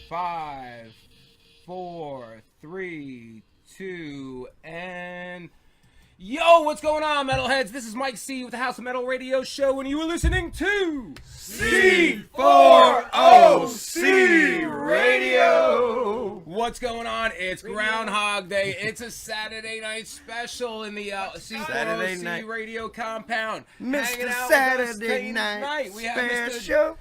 5, 4, 3, 2, and... Yo, what's going on, metalheads? This is Mike C with the House of Metal Radio Show, and you are listening to C40C Radio. What's going on? It's Groundhog Day. It's a Saturday night special in the C40C Radio compound. Mr. Saturday Night We have Special.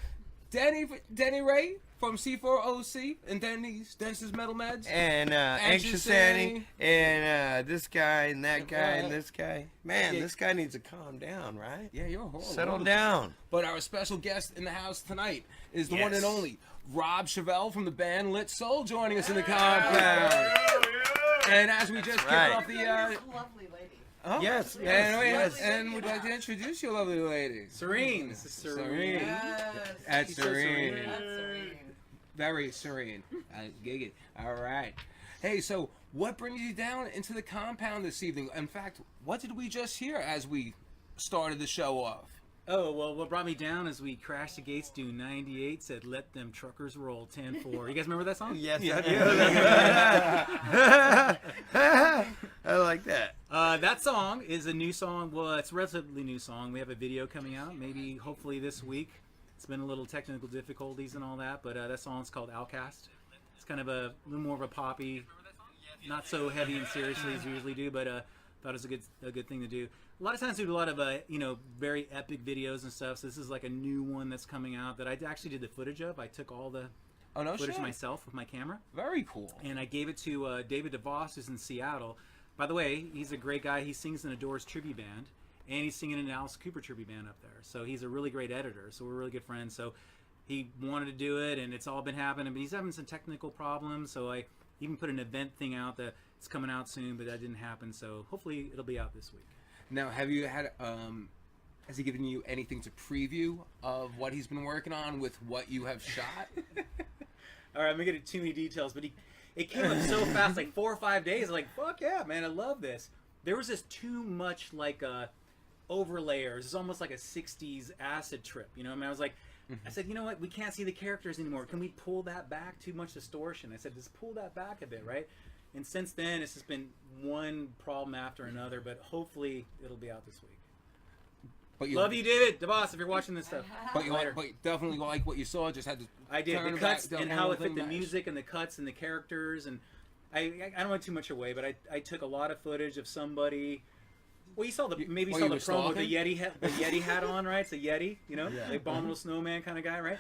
Mr. Denny Ray from C40C and Dennis's Metal Meds. And Anxious Annie. And this guy and that guy and this guy. Man, this guy needs to calm down, right? Yeah, you're horrible. Settle down. But our special guest in the house tonight is the one and only Rob Chevelle from the band Lit Soul joining us in the compound. And as we just kicked off the... lovely lady. Oh, yes. And we'd like to introduce you, lovely lady. Serene. This is Serene. Yes. That's serene. That's serene. Very serene. Gig it. All right. Hey, so what brings you down into the compound this evening? In fact, what did we just hear as we started the show off? Oh, well, what brought me down is we crashed the gates doing 98, said, let them truckers roll 10-4. You guys remember that song? Yes, I do. I like that. That song is a new song. Well, it's a relatively new song. We have a video coming out, maybe, hopefully this week. It's been a little technical difficulties and all that, but that song's called Outcast. It's kind of a little more of a poppy, not so heavy and seriously as we usually do, but thought it was a good thing to do. A lot of times we do a lot of very epic videos and stuff. So this is like a new one that's coming out that I actually did the footage of. I took all the footage myself with my camera. Very cool. And I gave it to David DeVos, who's in Seattle. By the way, he's a great guy. He sings in a Doors tribute band, and he's singing in an Alice Cooper tribute band up there. So he's a really great editor. So we're really good friends. So he wanted to do it, and it's all been happening. But he's having some technical problems. So I even put an event thing out that it's coming out soon, but that didn't happen. So hopefully it'll be out this week. Now, have you had, has he given you anything to preview of what he's been working on with what you have shot? All right, I'm going to get into too many details, but it came up so fast, like 4 or 5 days. Like, fuck yeah, man, I love this. There was just too much, like, overlayers. It's almost like a 60s acid trip, you know? I mean, I was like, I said, you know what, we can't see the characters anymore. Can we pull that back? Too much distortion. I said, just pull that back a bit, right? And since then, it's just been one problem after another, but hopefully it'll be out this week. But love you, David DeVos, if you're watching this stuff. But you definitely like what you saw. Just had to. I did the cuts and how it fit the music and the cuts and the characters, and I don't want too much away, but I took a lot of footage of somebody. Well, you saw the promo with the Yeti hat on, right? It's a Yeti, you know, the abominable snowman kind of guy, right?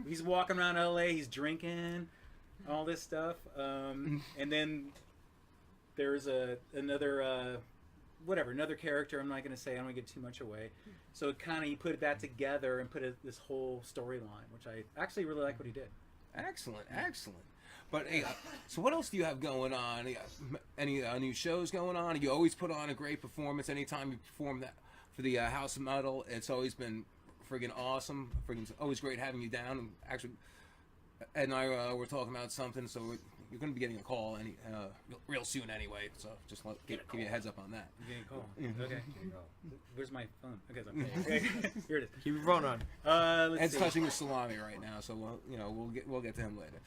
He's walking around LA, he's drinking, all this stuff, and then there's another character. I'm not going to say. I don't want to give too much away. So it kind of, you put that together and put this whole storyline, which I actually really like what he did. Excellent. But hey, so what else do you have going on? Any new shows going on? You always put on a great performance anytime you perform that for the House of Metal. It's always been friggin' awesome. Always great having you down. And actually, Ed and I were talking about something, so you're going to be getting a call real soon anyway. So just give you a heads up on that. You're getting a call. Okay. Where's my phone? Okay, here it is. Keep your phone on. Ed's touching his salami right now, so we'll get to him later.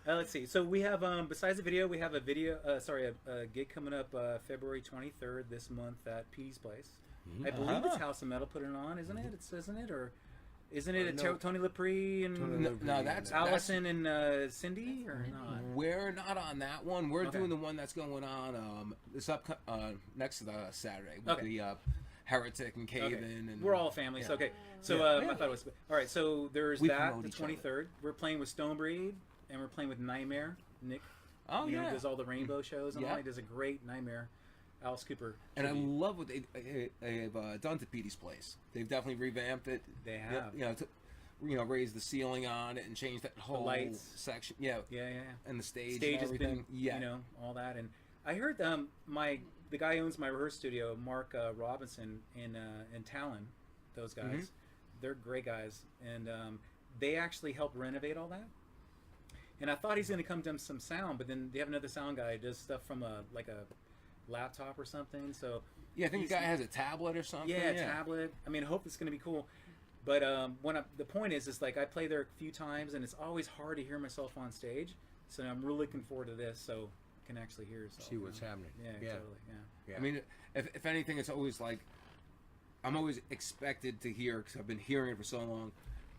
Let's see. So we have besides the video, we have a gig coming up February 23rd this month at Petey's Place. I believe it's House of Metal putting it on, isn't it? Isn't it? Or isn't it Tony Lepre and that's Allison and Cindy or not? We're not on that one. We're doing the one that's going on next Saturday with the Heretic and Caven. And we're all family. So I thought it was all right. So there's the 23rd. We're playing with Stonebreed and we're playing with Nightmare. Nick, who does all the Rainbow shows and all. He does a great Nightmare. Alice Cooper. And I love what they've done to Petey's Place. They've definitely revamped it. They have. Raised the ceiling on it and changed that whole section. Yeah. And the stage and everything. All that. And I heard the guy who owns my rehearse studio, Mark Robinson and Talon, those guys, they're great guys. And they actually helped renovate all that. And I thought he's going to come to some sound, but then they have another sound guy who does stuff from a laptop or something. So I think the guy has a tablet or something. Yeah, a tablet. I mean, I hope it's going to be cool. But the point is like I play there a few times, and it's always hard to hear myself on stage. So I'm really looking forward to this, so I can actually hear yourself. See what's happening. Yeah, totally. Yeah. I mean, if anything, it's always like I'm always expected to hear, because I've been hearing it for so long,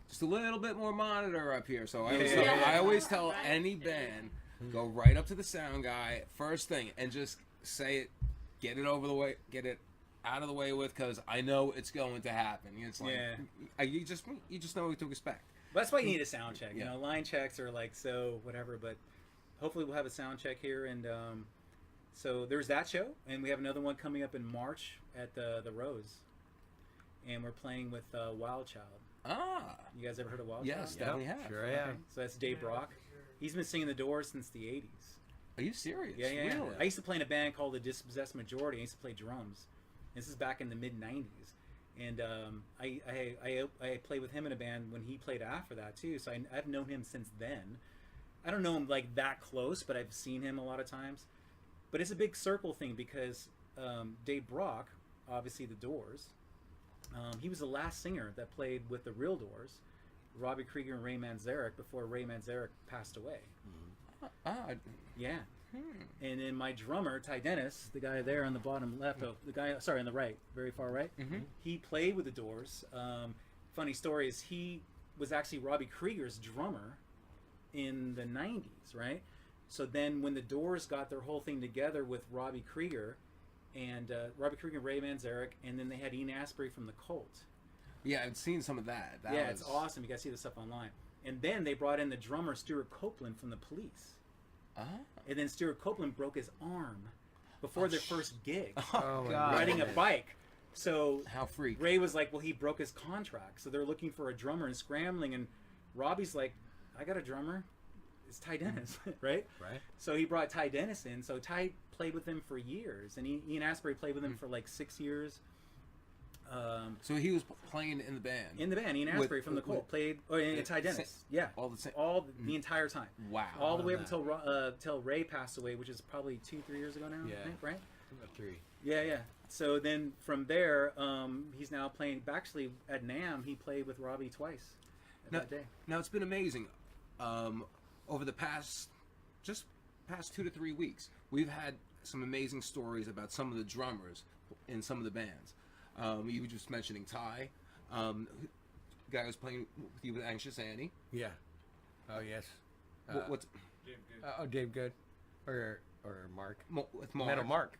just a little bit more monitor up here. So I always tell any band, go right up to the sound guy first thing and just say it, get it over the way, get it out of the way with, because I know it's going to happen. It's like you just know what to expect. But that's why you need a sound check. You know, line checks are like so whatever, but hopefully we'll have a sound check here, and so there's that show, and we have another one coming up in March at the Rose, and we're playing with Wild Child. Ah, you guys ever heard of Wild Child? Child? Yes, definitely have. Sure, yeah. Okay. So that's Dave Brock. He's been singing the Doors since the '80s. Are you serious? Yeah. Really? I used to play in a band called the Dispossessed Majority. I used to play drums. This is back in the mid '90s, and I played with him in a band when he played after that too. So I've known him since then. I don't know him like that close, but I've seen him a lot of times. But it's a big circle thing because Dave Brock, obviously the Doors, he was the last singer that played with the real Doors, Robbie Krieger and Ray Manzarek, before Ray Manzarek passed away. Yeah. And then my drummer, Ty Dennis, the guy there on the bottom left, on the right, very far right, he played with the Doors. Funny story is he was actually Robbie Krieger's drummer in the 90s, right? So then when the Doors got their whole thing together with Robbie Krieger and Ray Manzarek, and then they had Ian Astbury from the Cult. Yeah, I've seen some of that. It's awesome. You guys see this stuff online. And then they brought in the drummer Stuart Copeland from the Police. And then Stuart Copeland broke his arm before their first gig, riding a bike. So how freak. Ray was like, well, he broke his contract, so they're looking for a drummer and scrambling. And Robbie's like, I got a drummer. It's Ty Dennis, right? Right. So he brought Ty Dennis in. So Ty played with him for years, and Ian Astbury played with him for like 6 years. So he was playing in the band. Ian Astbury from the Cult played, and Ty Dennis. Yeah, the entire time. Wow. All the way up until Ray passed away, which is probably 2-3 years ago now. I think, right? About 3. Yeah. So then from there, he's now playing. Actually, at NAMM, he played with Robbie twice. That day. Now it's been amazing. Over the past 2 to 3 weeks, we've had some amazing stories about some of the drummers in some of the bands. You were just mentioning Ty, guy was playing with you with Anxious Annie. Yeah. Oh yes. What's Dave Good. Dave Good, or Mark. With Mark.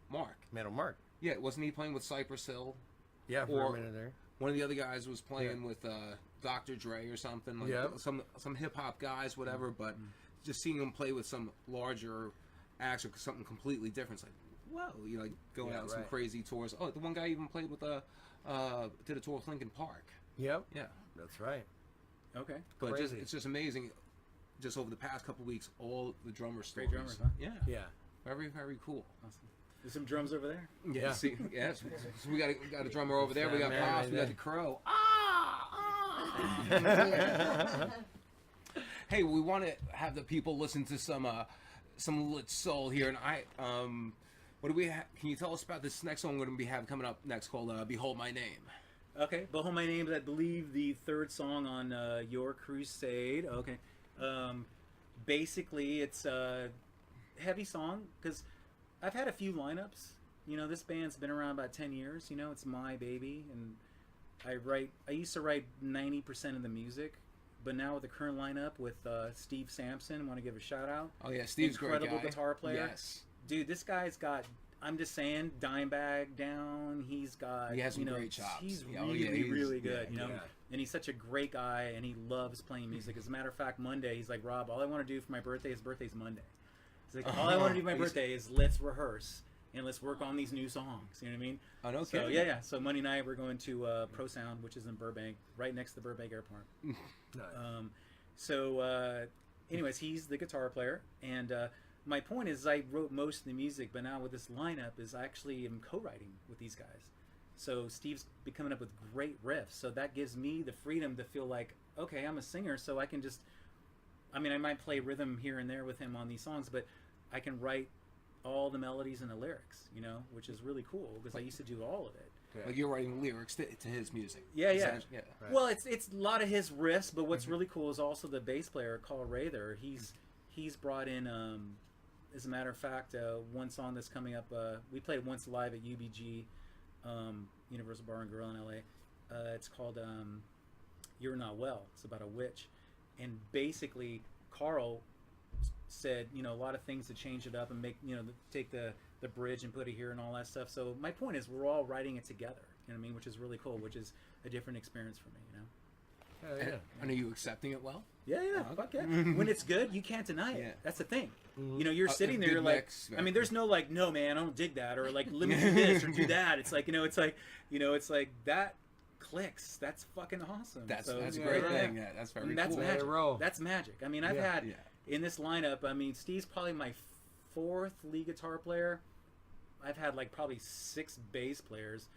Metal Mark. Yeah, wasn't he playing with Cypress Hill? Yeah, for a minute there. One of the other guys was playing with Dr. Dre or something. Like some hip hop guys, whatever. But just seeing him play with some larger acts or something completely different, it's like, whoa, you know, like going out on some crazy tours. Oh, the one guy even played with did a tour with Linkin Park. Yep. Yeah. That's right. Okay. But it's just amazing. Just over the past couple of weeks, all the drummer stories. Great drummers, huh? Yeah. Very, very cool. Awesome. There's some drums over there. Yeah. See, so we got a drummer over there. We got Pops. We got the Crow. Hey, we want to have the people listen to some lit soul here, and what do we have? Can you tell us about this next song we're going to be coming up next called "Behold My Name"? Okay, Behold My Name is, I believe, the third song on Your Crusade. Okay, basically it's a heavy song because I've had a few lineups. You know, this band's been around about 10 years. You know, it's my baby, and I used to write 90% of the music. But now with the current lineup with Steve Sampson, I want to give a shout out. Oh yeah, Steve's incredible great guy. Guitar player. Yes, dude, this guy's got. I'm just saying, Dimebag down. He's got. He has some great chops. He's really good. You know, and he's such a great guy, and he loves playing music. As a matter of fact, Monday he's like, Rob, all I want to do for my birthday, his birthday's Monday. He's like, all I want to do for my birthday is let's rehearse and let's work on these new songs. You know what I mean? Oh, no So kidding. yeah. So Monday night we're going to Pro Sound, which is in Burbank, right next to the Burbank Airport. Nice. Anyways, he's the guitar player, and my point is I wrote most of the music, but now with this lineup is I actually am co-writing with these guys. So Steve's been coming up with great riffs, so that gives me the freedom to feel like, okay, I'm a singer, so I can just, I mean, I might play rhythm here and there with him on these songs, but I can write all the melodies and the lyrics, you know, which is really cool because I used to do all of it. Like you're writing lyrics to his music. Yeah. Right. Well, it's a lot of his riffs, but what's really cool is also the bass player, Carl Rather. He's brought in, as a matter of fact, one song that's coming up. We played once live at UBG, Universal Bar and Grill in LA. It's called "You're Not Well." It's about a witch, and basically Carl said, a lot of things to change it up and make, take the bridge and put it here and all that stuff. So my point is we're all writing it together, you know what I mean, which is really cool, which is a different experience for me, And are you accepting it well? Yeah, fuck yeah. When it's good, you can't deny it. That's the thing. You're sitting there, you're mix, like, there's no like, no man, I don't dig that, or like, let me do this or do that. It's like, it's like that clicks. That's fucking awesome. That's a great thing. Yeah, that's very that's cool. magic. That's magic. I've had in this lineup. Steve's probably my 4th lead guitar player. I've had like probably 6 bass players.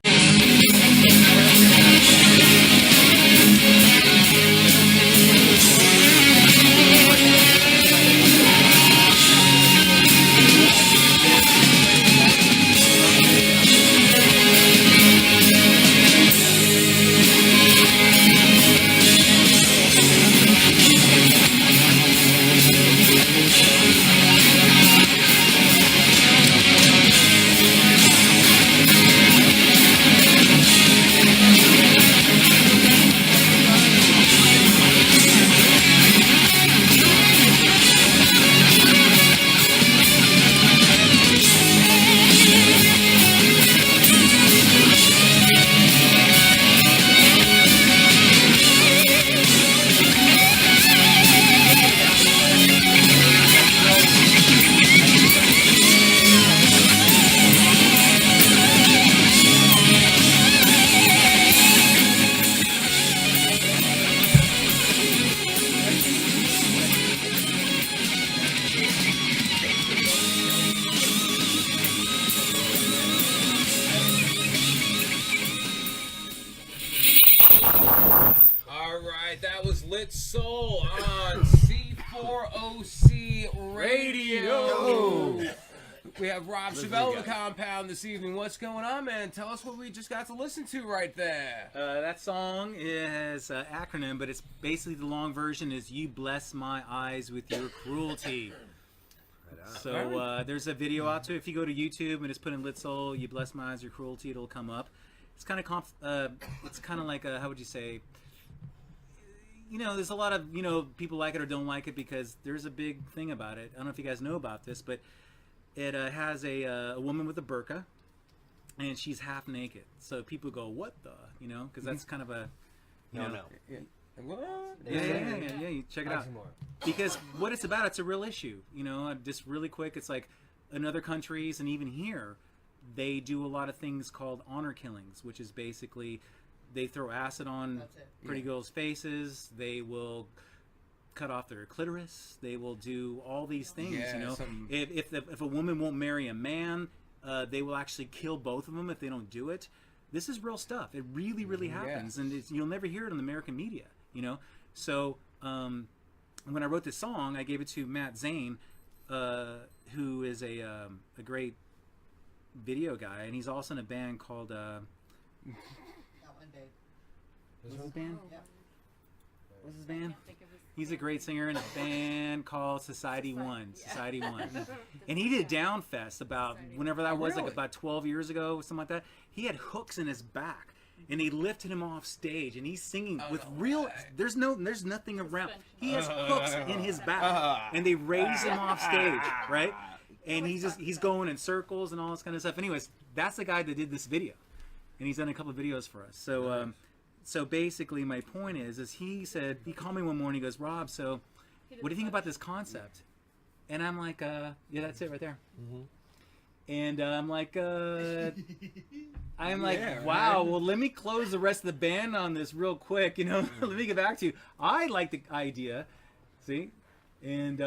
Soul on C40C Radio. We have Rob Chevelle of the Compound this evening. What's going on, man? Tell us what we just got to listen to right there. That song is an acronym, but it's basically the long version is "You Bless My Eyes with Your Cruelty." So there's a video out to it. If you go to YouTube and just put in Lit Soul, "You Bless My Eyes, Your Cruelty," it'll come up. It's kind of it's kind of like a, how would you say? There's a lot of, people like it or don't like it because there's a big thing about it. I don't know if you guys know about this, but it has a woman with a burqa, and she's half naked. So people go, what the, because that's kind of a, No. What? Yeah, you check it out. Because what it's about, it's a real issue. Just really quick, it's like in other countries and even here, they do a lot of things called honor killings, which is basically they throw acid on pretty girls' faces. They will cut off their clitoris. They will do all these things. If a woman won't marry a man, they will actually kill both of them if they don't do it. This is real stuff. It really, really happens, and you'll never hear it in the American media. So when I wrote this song, I gave it to Matt Zane, who is a great video guy, and he's also in a band called. What's his band? What's his band? He's a great singer in a band called Society One. Society One. And he did Downfest about whenever that was, like about 12 years ago, something like that. He had hooks in his back, and they lifted him off stage, and he's singing with real. There's nothing around. He has hooks in his back, and they raise him off stage, right? And he's going in circles and all this kind of stuff. Anyways, that's the guy that did this video, and he's done a couple of videos for us. So. So basically, my point is he called me one morning. He goes, Rob, so what do you think about this concept? And I'm like, yeah, that's it right there. Mm-hmm. And I'm like, wow. Well, let me close the rest of the band on this real quick. Let me get back to you. I like the idea, see, and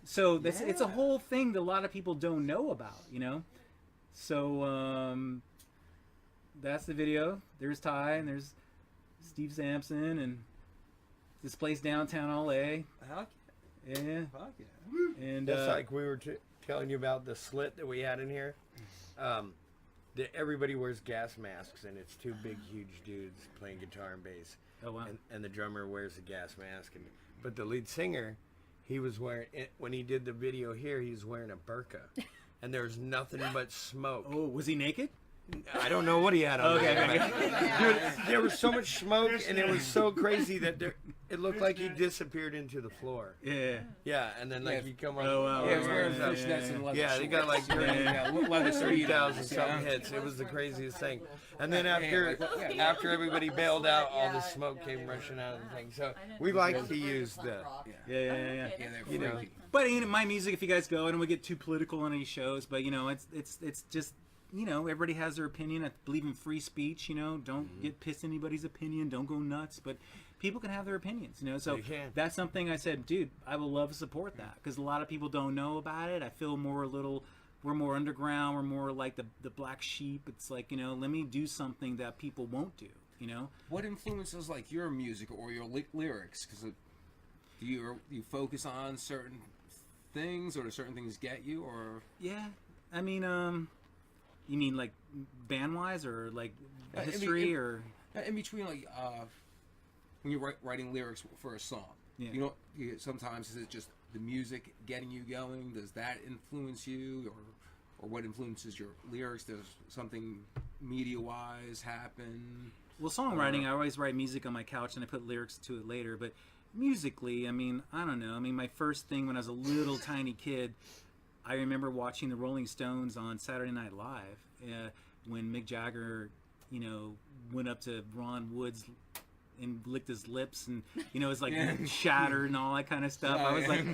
so it's a whole thing that a lot of people don't know about. So. That's the video. There's Ty and there's Steve Sampson and this place downtown LA. Fuck yeah. Fuck yeah. And that's like we were telling you about the slit that we had in here. everybody wears gas masks, and it's two big, huge dudes playing guitar and bass. Oh wow! And the drummer wears a gas mask, but the lead singer, he was wearing when he did the video here, he was wearing a burqa, and there's nothing but smoke. Oh, was he naked? I don't know what he had on. Okay. Dude, there was so much smoke, and it was so crazy that it looked like he disappeared into the floor. Yeah. Yeah, and then like he'd come on. Oh, wow. Yeah, he was wearing yeah, fishnets and leather yeah, they got like leather 30,000 something hits. It was the craziest thing. And then after everybody bailed out, all the smoke came rushing out of the thing. So we like to use the Yeah. You know. But my music, if you guys go, I don't want to get too political on any shows, but it's just. Everybody has their opinion. I believe in free speech. Don't get pissed at anybody's opinion. Don't go nuts. But people can have their opinions. So that's something I said, dude. I will love to support that because a lot of people don't know about it. I feel we're more underground. We're more like the black sheep. It's like let me do something that people won't do. What influences like your music or your lyrics? Because do you focus on certain things, or do certain things get you? Or yeah, I mean You mean like band-wise or like history or in between, like when you're writing lyrics for a song? Yeah. Sometimes is it just the music getting you going? Does that influence you, or what influences your lyrics? Does something media-wise happen? Well, songwriting, I always write music on my couch and I put lyrics to it later. But musically, I mean, I don't know. I mean, my first thing when I was a little tiny kid, I remember watching the Rolling Stones on Saturday Night Live when Mick Jagger, went up to Ron Wood's and licked his lips, and it was like shattered and all that kind of stuff. I was like,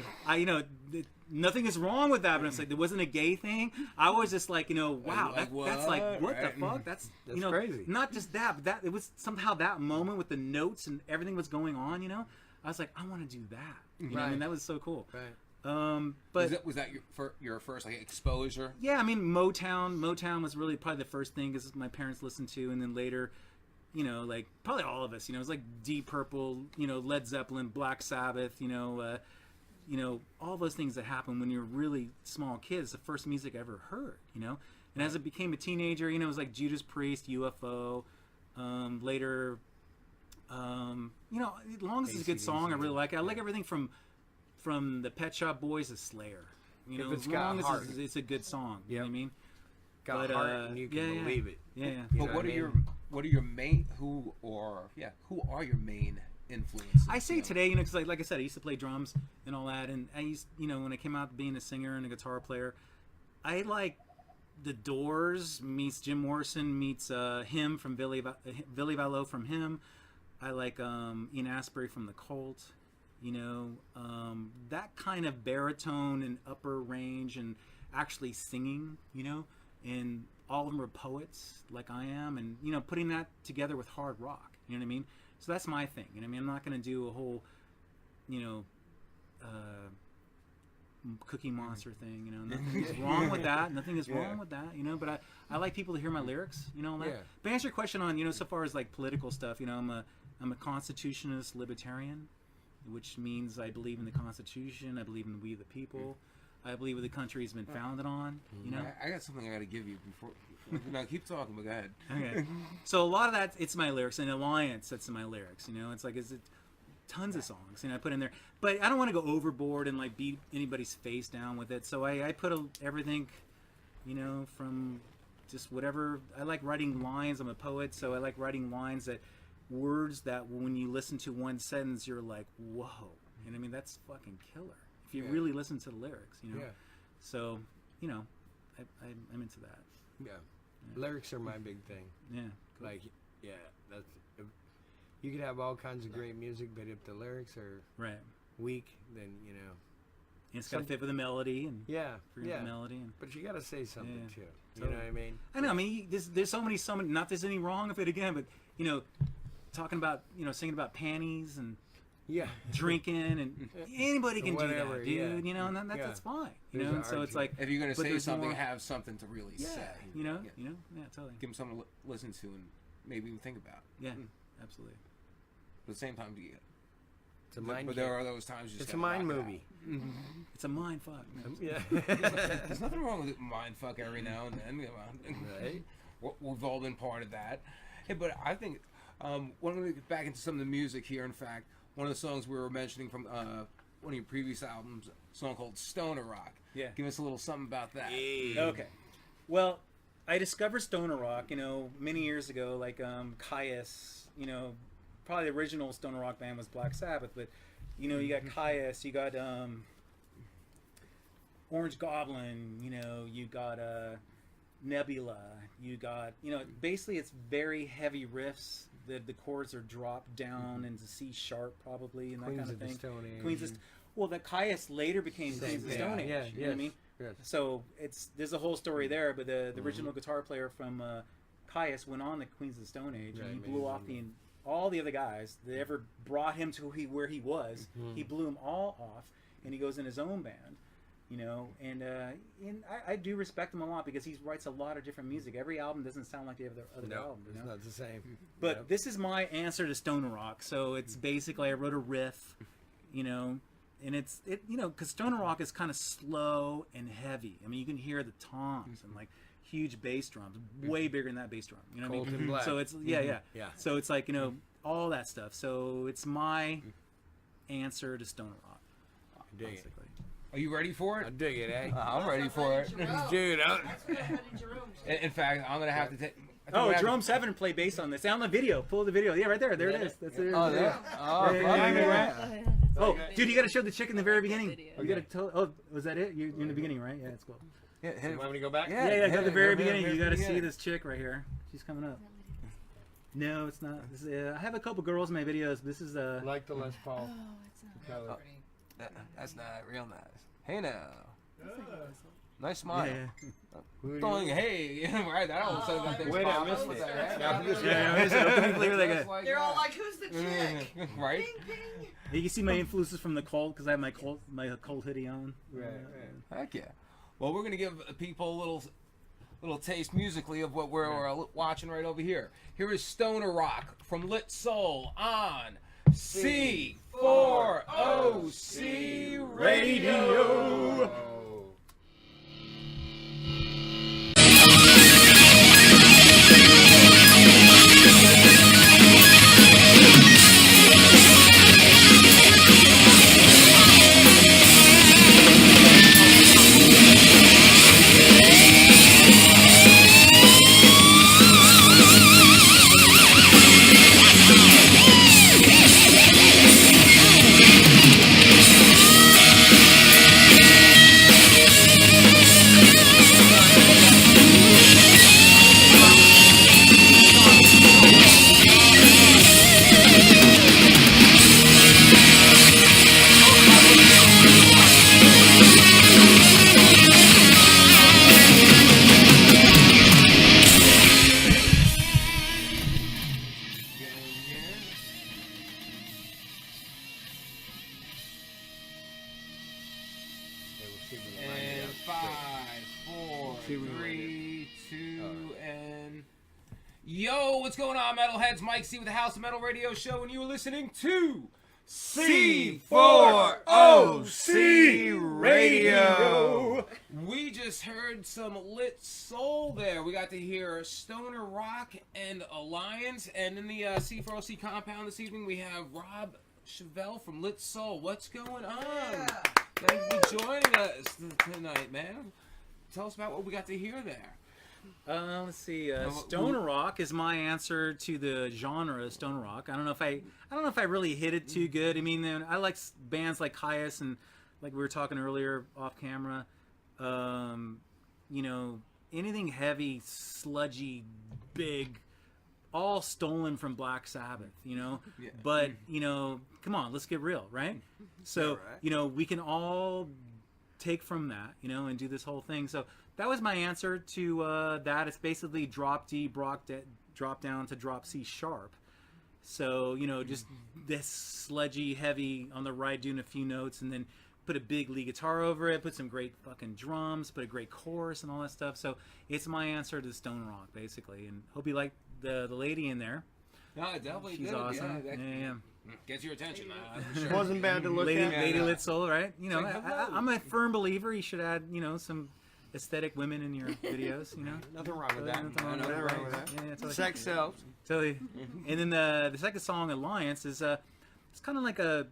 nothing is wrong with that, but it's like there wasn't a gay thing. I was just like, wow, that's like what the fuck? That's crazy. Not just that, but that it was somehow that moment with the notes and everything was going on. I was like, I want to do that. You know? I mean, that was so cool. Right. But was that your first like exposure? Yeah, I mean Motown was really probably the first thing because my parents listened to, and then later, like probably all of us, it was like Deep Purple, Led Zeppelin, Black Sabbath, all those things that happen when you're really small kids. The first music I ever heard, and as it became a teenager, it was like Judas Priest, UFO, later, as long as it's a good song, I really like it. I like everything from the Pet Shop Boys to Slayer. If it's as got long heart. as it's a good song. You know what I mean? Got heart and you can believe it. Yeah. But what are your main who are your main influences? I say today, because like I said, I used to play drums and all that, and I used, when I came out being a singer and a guitar player, I like The Doors meets Jim Morrison meets him from Billy Vallow from him. I like Ian Astbury from The Cult. That kind of baritone and upper range and actually singing, and all of them are poets like I am, and putting that together with hard rock, you know what I mean? So that's my thing. I mean, I'm not going to do a whole Cookie Monster thing, nothing is wrong with that. Nothing is wrong with that, but I like people to hear my lyrics, But answer your question on, so far as like political stuff, I'm a constitutionalist libertarian, which means I believe in the Constitution. I believe in we the people. I believe what the country has been founded on. I got something I got to give you before. No, keep talking, but go ahead. Okay. So a lot of that, it's my lyrics. And Alliance, that's my lyrics. It's like tons of songs. I put in there, but I don't want to go overboard and like beat anybody's face down with it. So I put everything, from just whatever. I like writing lines. I'm a poet, so I like writing lines words that when you listen to one sentence you're like, whoa, I mean, that's fucking killer if you really listen to the lyrics, so I'm into that. Lyrics are my big thing. Cool. Like that's you could have all kinds of great music, but if the lyrics are weak, then it's got to fit with the melody and the melody but you got to say something too. Totally. You know what I mean? I know. I mean, there's so many. Not there's anything wrong with it again, but talking about singing about panties and drinking and anybody can do that, dude. And that's fine. So it's like if you're gonna say something, have something to really say. Totally. Give them something to listen to and maybe even think about. Yeah, absolutely. But at the same time, it's a mind. But there are those times. It's a mind movie. It's a mind fuck. There's nothing wrong with mind fuck every now and then. Right. we've all been part of that. Hey, but I think when we get back into some of the music here, in fact, one of the songs we were mentioning from one of your previous albums, a song called Stoner Rock. Yeah. Give us a little something about that. Okay. Well, I discovered Stoner Rock, many years ago, like Caius, probably the original Stoner Rock band was Black Sabbath, but, you got Caius, you got Orange Goblin, you got Nebula, you got, basically it's very heavy riffs. The chords are dropped down into C sharp probably, and that Queens kind of thing. The Stone Age. Queens of well, the Caius later became Queens of the Stone Age. Yeah, You know what I mean? Yes. So there's a whole story there, but the original guitar player from Caius went on the Queens of the Stone Age, and he blew off all the other guys that ever brought him to where he was. He blew them all off, and he goes in his own band. And I do respect him a lot because he writes a lot of different music. Every album doesn't sound like the other album. It's not the same. But this is my answer to Stoner Rock. So it's basically I wrote a riff, and it's because Stoner Rock is kind of slow and heavy. I mean, you can hear the toms and like huge bass drums, way bigger than that bass drum. You know what I mean? Black. So it's yeah. So it's like all that stuff. So it's my answer to Stoner Rock. I dig it. Are you ready for I it? dig it, eh? I'm ready for it. Dude, In fact, I'm going to have to take... Oh, Jerome 7 play bass on this. Down the video. Pull the video. Yeah, right there. There it is. That's it. Oh, there. Oh, Oh, dude, you got to show the chick in the very beginning. You got to tell. Oh, was that it? You're in the beginning, right? Yeah, it's cool. You want me to go back? Yeah. Go to the very beginning. You got to see this chick right here. She's coming up. No, it's not. This is, I have a couple girls in my videos. This is Like the Les Paul. Oh, it's not pretty. That's not real nice. Hey now. Nice smile. Yeah. Going, hey, right? That all of a sudden got things Wait, I popping. missed What's it. that, right? Yeah. They're all like, "Who's the chick?" Right? Ping, ping. You can see my influences from the cult because I have my cult hoodie on. Right. Heck yeah. Well, we're gonna give people a little taste musically of what we're watching right over here. Here is Stoner Rock from Lit Soul on C40C Radio. And 5, 4, 3, 2, and... Yo, what's going on, Metalheads? Mike C with the House of Metal Radio Show, and you were listening to C40C Radio. We just heard some Lit Soul there. We got to hear Stoner Rock and Alliance, and in the C40C compound this evening, we have Rob Chevelle from Lit Soul. What's going on? Yeah. Thank you for joining us tonight, man. Tell us about what we got to hear there. Let's see. Stoner Rock is my answer to the genre of Stoner Rock. I don't know if I really hit it too good. I mean, I like bands like Caius and like we were talking earlier off camera. Anything heavy, sludgy, big, all stolen from Black Sabbath. Yeah. But come on, let's get real, right? So we can all take from that, and do this whole thing. So that was my answer to that. It's basically drop D, drop down to drop C sharp. So just this sludgy, heavy on the right, doing a few notes, and then put a big lead guitar over it, put some great fucking drums, put a great chorus and all that stuff. So it's my answer to Stoner Rock, basically. And hope you like the lady in there. No, it definitely She's did. awesome. Yeah. Gets your attention. For sure. Wasn't bad to look at. Lady Lit Soul, right? like, hello. I'm a firm believer. You should add, some aesthetic women in your videos, you know. Nothing wrong with that. Nothing Wrong with that. Yeah, totally. Sex sells. Totally. And then the second song, Alliance, is it's kind of like a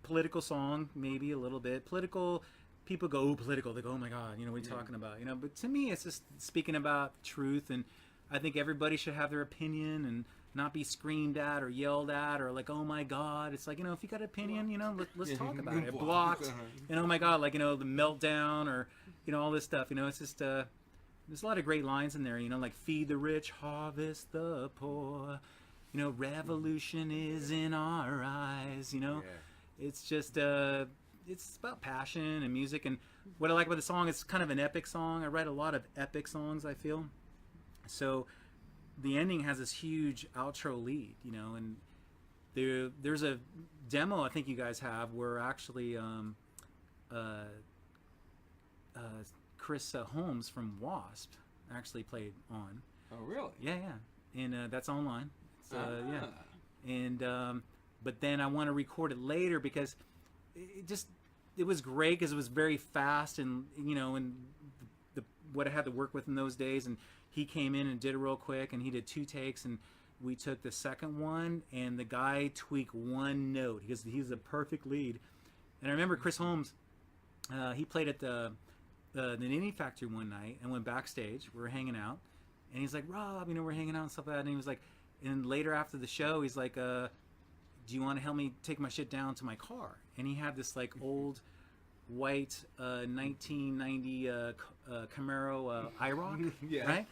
political song, maybe a little bit political. People go, oh, political. They go, oh my God, you know, what are you talking about? You know, but to me, it's just speaking about truth, and I think everybody should have their opinion and not be screamed at or yelled at or like, oh my God. It's like, you know, if you got an opinion, you know, let's talk about it. Blocked, and oh my God, like, you know, the meltdown or, you know, all this stuff. You know, it's just there's a lot of great lines in there. You know, like feed the rich, harvest the poor. You know, revolution is in our eyes. You know, it's just it's about passion and music. And what I like about the song, it's kind of an epic song. I write a lot of epic songs, I feel. So the ending has this huge outro lead, you know, and there's a demo I think you guys have where actually Chris Holmes from Wasp actually played on. Oh, really? Yeah, yeah. And that's online. So, yeah. And but then I want to record it later because it was great because it was very fast, and you know, and what I had to work with in those days. And he came in and did it real quick, and he did 2 takes, and we took the second one, and the guy tweaked 1 note because he's a perfect lead. And I remember Chris Holmes, he played at the Knitting Factory one night, and went backstage. We were hanging out, and he's like, Rob, you know, we're hanging out and stuff like that. And he was like, and later after the show, he's like, do you want to help me take my shit down to my car? And he had this like old white 1990 Camaro IROC, yeah. Right?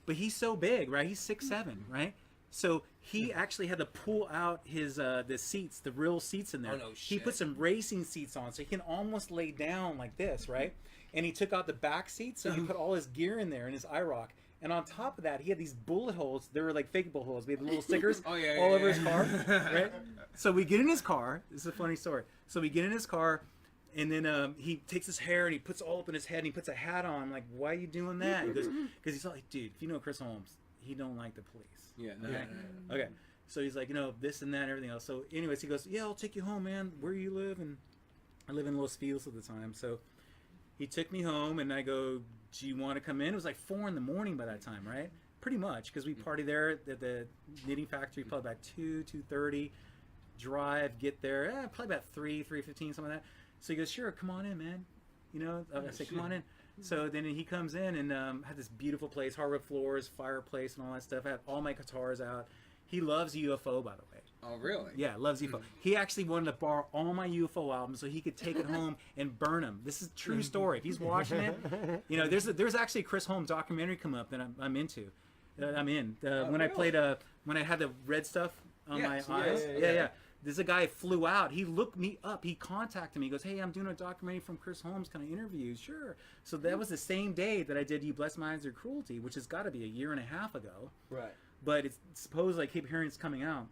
But he's so big, right? He's 6'7", right? So he actually had to pull out his the seats, the real seats in there. Oh, no He shit. put some racing seats on, so he can almost lay down like this, right? And he took out the back seats, so he put all his gear in there in his IROC. And on top of that, he had these bullet holes. They were like fake bullet holes. We had the little stickers all over his car, right? So we get in his car. This is a funny story. So we get in his car, and then he takes his hair and he puts it all up in his head, and he puts a hat on. I'm like, why are you doing that? He goes, because he's like, dude, if you know Chris Holmes, he don't like the police. Yeah. Okay. Okay. So he's like, you know, this and that and everything else. So anyways, he goes, yeah, I'll take you home, man. Where you live? And I live in Los Feliz at the time. So he took me home, and I go, do you want to come in? It was like 4 in the morning by that time, right? Pretty much, because we party there at the Knitting Factory probably about 2:30. Drive, get there, probably about 3:15, something like that. So he goes, sure, come on in, man. You know, I say, come on in. So then he comes in and had this beautiful place, hardwood floors, fireplace, and all that stuff. I had all my guitars out. He loves UFO, by the way. Oh, really? Yeah, loves UFO. He actually wanted to borrow all my UFO albums so he could take it home and burn them. This is a true story. If he's watching it, you know, there's actually a Chris Holmes documentary come up that I'm into. I'm in. When I played when I had the red stuff on my eyes. Yeah. There's a guy flew out. He looked me up. He contacted me. He goes, hey, I'm doing a documentary from Chris Holmes. Can I interview you? Sure. So that was the same day that I did You Bless My Eyes Your Cruelty, which has got to be 1.5 years ago. Right. But it's supposed I keep hearing it's coming out.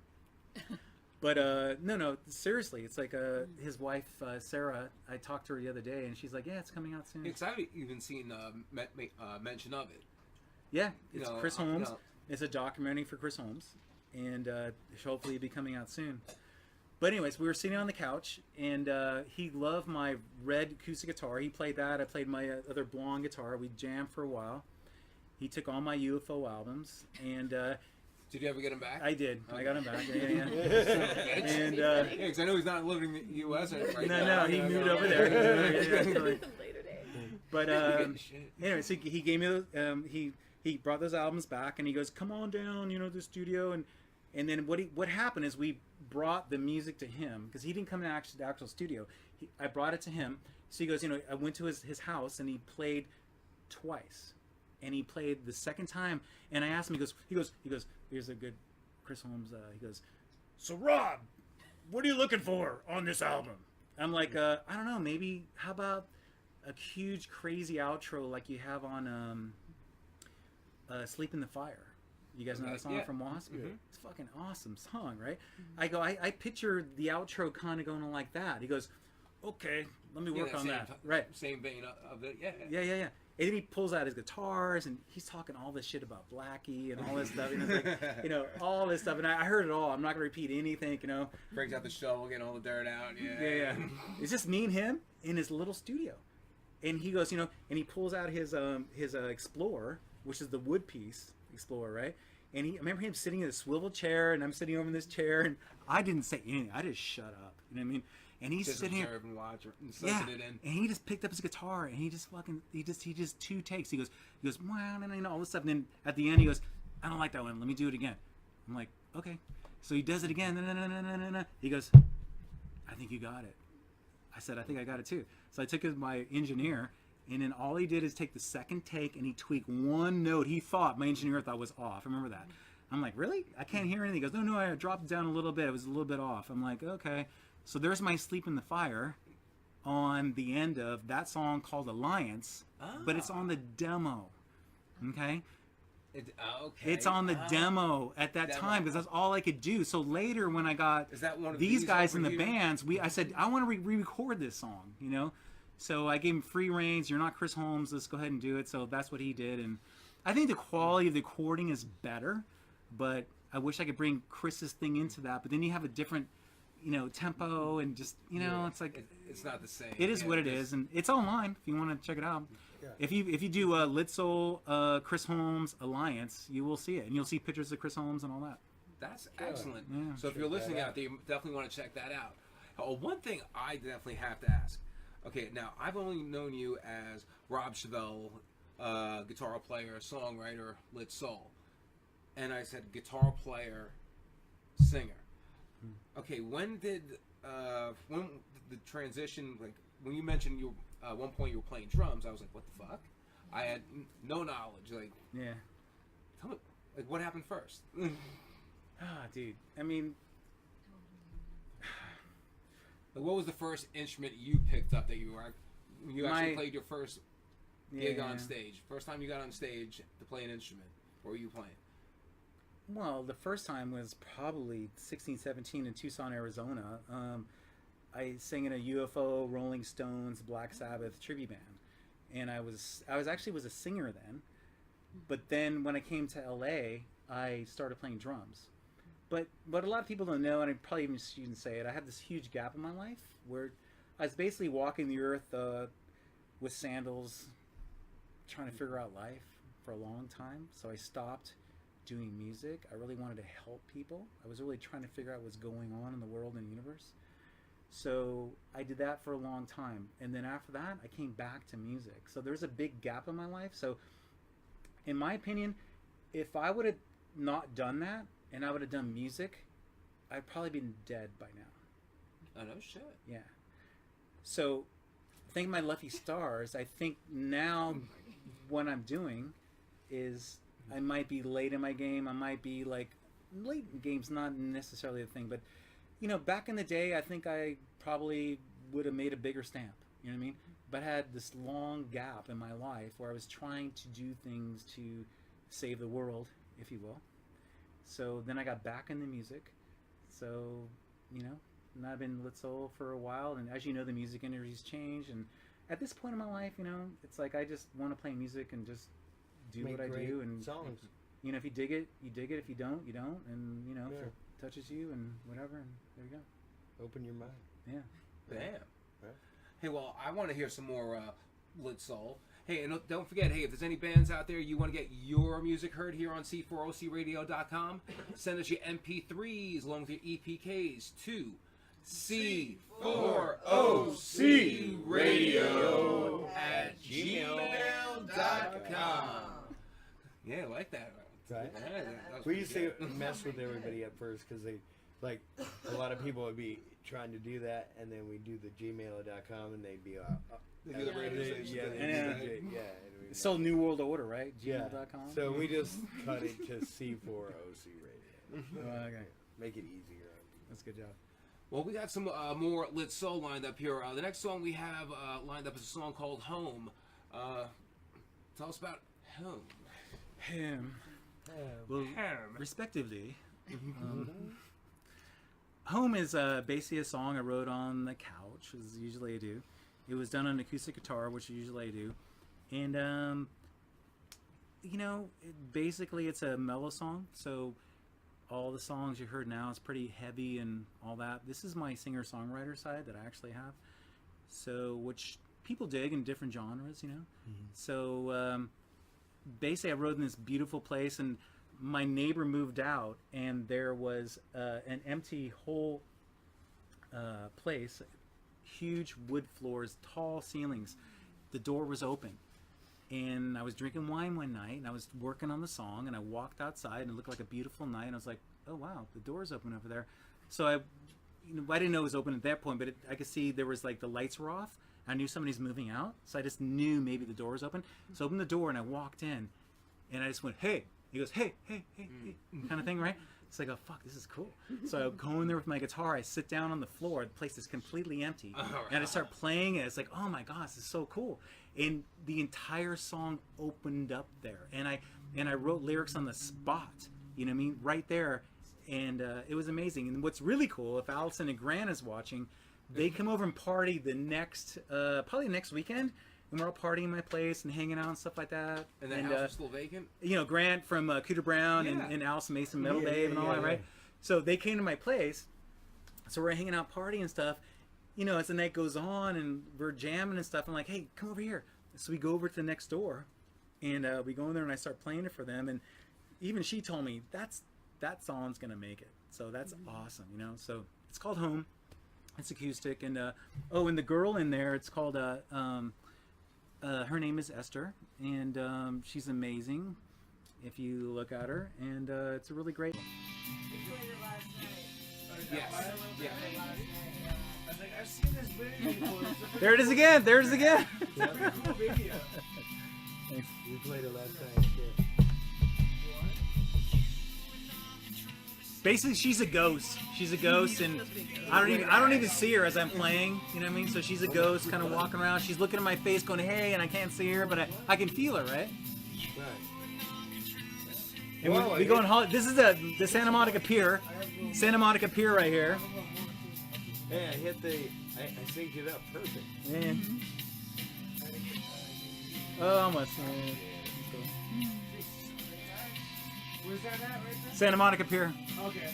But no, seriously, it's like his wife Sarah. I talked to her the other day, and she's like, "Yeah, it's coming out soon." Because I've even seen mention of it. Yeah, it's Chris Holmes. You know. It's a documentary for Chris Holmes, and hopefully it'll be coming out soon. But anyways, we were sitting on the couch, and he loved my red acoustic guitar. He played that. I played my other blonde guitar. We jammed for a while. He took all my UFO albums, and did you ever get him back? I did. Okay. I got him back. Yeah. And because I know he's not living in the U.S. right now. No, he moved over there. Later day. But anyway, so he gave me those. He brought those albums back, and he goes, "Come on down, you know, the studio." And then what happened is we brought the music to him because he didn't come to the actual studio. I brought it to him. So he goes, you know, I went to his house, and he played twice. And he played the second time, and I asked him. He goes. Here's a good Chris Holmes. He goes, so Rob, what are you looking for on this album? I'm like, I don't know. Maybe how about a huge crazy outro like you have on Sleep in the Fire? You guys know that song from Wasp? Mm-hmm. It's a fucking awesome song, right? Mm-hmm. I go, I picture the outro kind of going on like that. He goes, okay, let me work on that. Right. Same vein of it. Yeah. Yeah. And then he pulls out his guitars, and he's talking all this shit about Blackie and all this stuff. You know, like, you know, all this stuff. And I heard it all. I'm not going to repeat anything, you know. Brings out the shovel, getting all the dirt out. Yeah. It's just me and him in his little studio. And he goes, and he pulls out his Explorer, which is the wood piece Explorer, right? And I remember him sitting in a swivel chair, and I'm sitting over in this chair, and I didn't say anything. I just shut up. You know what I mean? And he's Just sitting here, observe and watch and yeah. soaking it in. And he just picked up his guitar, and he just two takes. He goes, wow, and all this stuff. And then at the end, he goes, I don't like that one. Let me do it again. I'm like, okay. So he does it again. He goes, I think you got it. I said, I think I got it too. So I took my engineer, and then all he did is take the second take, and he tweaked one note my engineer thought was off. I remember that. I'm like, really? I can't hear anything. He goes, no, I dropped it down a little bit. It was a little bit off. I'm like, okay. So there's my Sleep in the Fire on the end of that song called Alliance, but it's on the demo. Okay? It's on the demo at that time because that's all I could do. So later when I got these guys in the bands, I said, I want to re-record this song, So I gave him free reins. You're not Chris Holmes. Let's go ahead and do it. So that's what he did. And I think the quality of the recording is better, but I wish I could bring Chris's thing into that. But then you have a different tempo and just it's like it's not the same. It is what it is, and it's online if you want to check it out. Yeah. If you do Litsoul, Chris Holmes Alliance, you will see it, and you'll see pictures of Chris Holmes and all that. That's excellent. Yeah. So if you're listening out there, you definitely want to check that out. One thing I definitely have to ask. Okay, now I've only known you as Rob Chevelle, guitar player, songwriter, Litsoul, and I said guitar player, singer. Okay, when did the transition, like when you mentioned you at one point you were playing drums, I was like, what the fuck? I had no knowledge. Like, yeah, tell me, like, what happened first? Dude, I mean, like, what was the first instrument you picked up that you actually played your first gig on stage? First time you got on stage to play an instrument, what were you playing? Well, the first time was probably 16, 17 in Tucson, Arizona. I sang in a UFO, Rolling Stones, Black Sabbath tribute band, and I was actually a singer then. But then when I came to LA, I started playing drums. But what a lot of people don't know, and I probably even shouldn't say it, I had this huge gap in my life where I was basically walking the earth with sandals, trying to figure out life for a long time. So I stopped doing music. I really wanted to help people. I was really trying to figure out what's going on in the world and the universe. So I did that for a long time. And then after that, I came back to music. So there's a big gap in my life. So in my opinion, if I would have not done that and I would have done music, I'd probably been dead by now. Oh, no shit. Yeah. So thank my lucky stars, I think now what I'm doing is I might be late in my game. I might be like, late in game's not necessarily a thing, but back in the day, I think I probably would have made a bigger stamp. You know what I mean? But I had this long gap in my life where I was trying to do things to save the world, if you will. So then I got back into music. So, and I've been Litsoul for a while, and as you know, the music industry's changed. And at this point in my life, it's like I just want to play music and just do what I do, and songs. If you dig it, you dig it. If you don't, you don't. And if it touches you and whatever, and there you go. Open your mind. Yeah. Damn. Yeah. Hey, well, I want to hear some more Litsoul. Hey, and don't forget, hey, if there's any bands out there you want to get your music heard here on C40CRadio.com, send us your MP3s along with your EPKs to C40CRadio@gmail.com. Yeah, I like that. Right. Yeah, We used to mess with everybody at first because they, like, a lot of people would be trying to do that, and then we do the gmail.com, and they'd be They do the radio station. It's still New World Order, right? Gmail.com. So we just cut it to C40C Radio. Okay. Make it easier. That's a good job. Well, we got some more Litsoul lined up here. The next song we have lined up is a song called Home. Tell us about Home. Well, respectively, Home is basically a song I wrote on the couch, as usually I do. It was done on acoustic guitar, which usually I do. And, basically it's a mellow song. So all the songs you heard now is pretty heavy and all that. This is my singer-songwriter side that I actually have. So, which people dig in different genres, you know. So basically, I rode in this beautiful place, and my neighbor moved out, and there was an empty whole place, huge wood floors, tall ceilings. The door was open, and I was drinking wine one night, and I was working on the song, and I walked outside, and it looked like a beautiful night, and I was like, oh wow, the door's open over there. So I didn't know it was open at that point, but I could see there was like the lights were off. I knew somebody's moving out, so I just knew maybe the door was open. So I opened the door, and I walked in, and I just went, hey. He goes, hey, hey, hey, hey, kind of thing, right? So I go, fuck, this is cool. So I go in there with my guitar. I sit down on the floor. The place is completely empty. And I start playing it. It's like, oh my gosh, this is so cool. And the entire song opened up there. And I wrote lyrics on the spot, you know what I mean? Right there. And it was amazing. And what's really cool, if Allison and Grant is watching, they come over and party the next, probably next weekend. And we're all partying in my place and hanging out and stuff like that. And the house is still vacant? You know, Grant from Cooter Brown and Allison Mason, Metal Babe and all that, right? So they came to my place. So we're hanging out, partying and stuff. You know, as the night goes on and we're jamming and stuff, I'm like, hey, come over here. So we go over to the next door. And we go in there and I start playing it for them. And even she told me, that song's going to make it. So that's awesome, you know. So it's called Home. It's acoustic. And, and the girl in there, it's called... her name is Esther, and she's amazing if you look at her, and it's a really great... Yes. Yeah. I was like, I've seen this video before. There it is again! There it is again! Cool video. We played it last night, too. Basically, she's a ghost. She's a ghost, and I don't even see her as I'm playing. You know what I mean? So she's a ghost, kind of walking around. She's looking at my face, going, "Hey," and I can't see her, but I can feel her, right? And we go on. This is the Santa Monica Pier, right here. Hey, I synced it up perfect. Yeah. Oh, almost. Where's that at right there? Santa Monica Pier. Okay.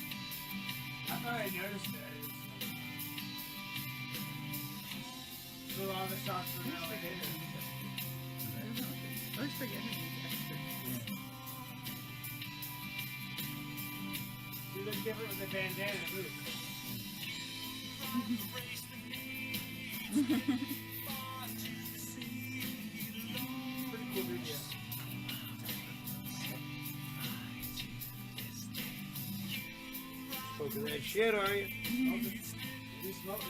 I thought I noticed it. So all the shots from LA. I always forget her name. She looks different with the bandana, too. Pretty cool video. Smoking that shit, are you? You smoke it.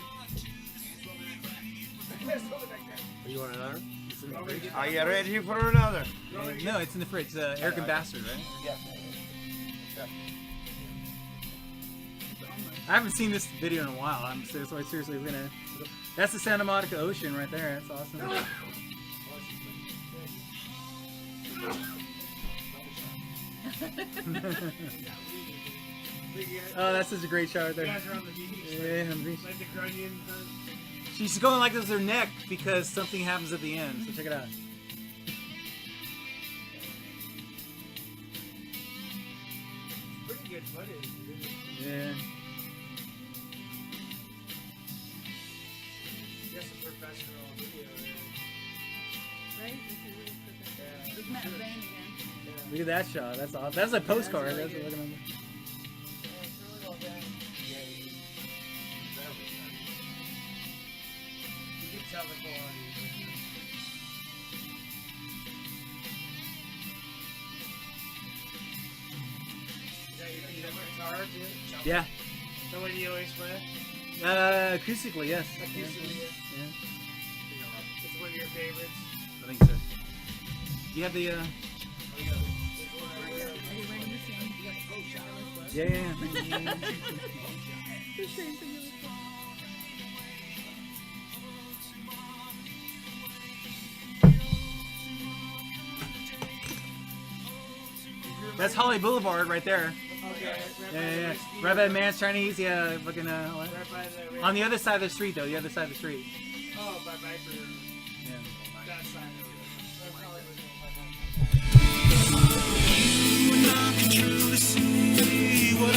You want another? Are you ready for another? No, it's in the fridge. Eric and Bastard, right? Yeah. I haven't seen this video in a while. I'm seriously we're gonna. That's the Santa Monica Ocean right there. That's awesome. Oh, that's such a great shot right there. You guys are on the beach. Yeah, on the beach. Like the Grunion. She's going like this with her neck because something happens at the end. So check it out. Pretty good footage. Yeah. Just a professional video there. Right? This is really perfect. It's Matt Vane again. Look at that shot. That's awesome. That's a postcard. That's That's really what we're looking at. Yeah, it's really well done. You can tell the quality. Is that your guitar, too? Yeah. The one you always play? Acoustically, yes. Acoustically, Yeah. It's one of your favorites. I think so. You have the. Are you wearing the same? Yeah. The same thing you were That's Holly Boulevard right there. Okay. Yeah. Right by the Man's Chinese. Yeah, fucking. Right by the On the other side of the street, though. The other side of the street. Oh, by Viper. Yeah. That side of it. That's probably What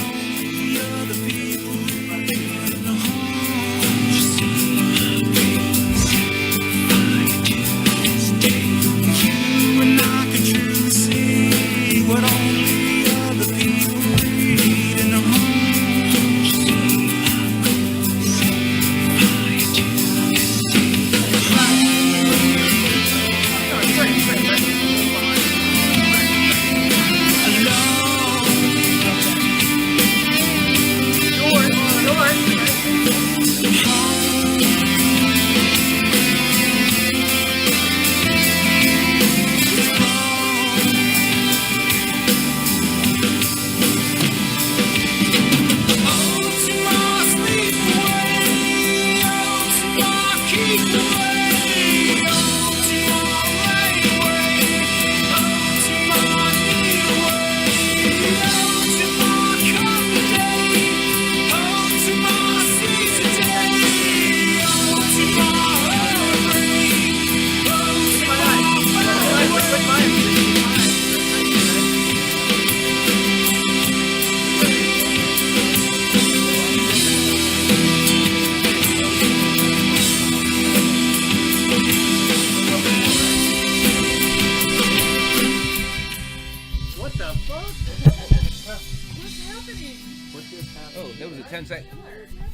What just happened? Oh, that was a 10-second.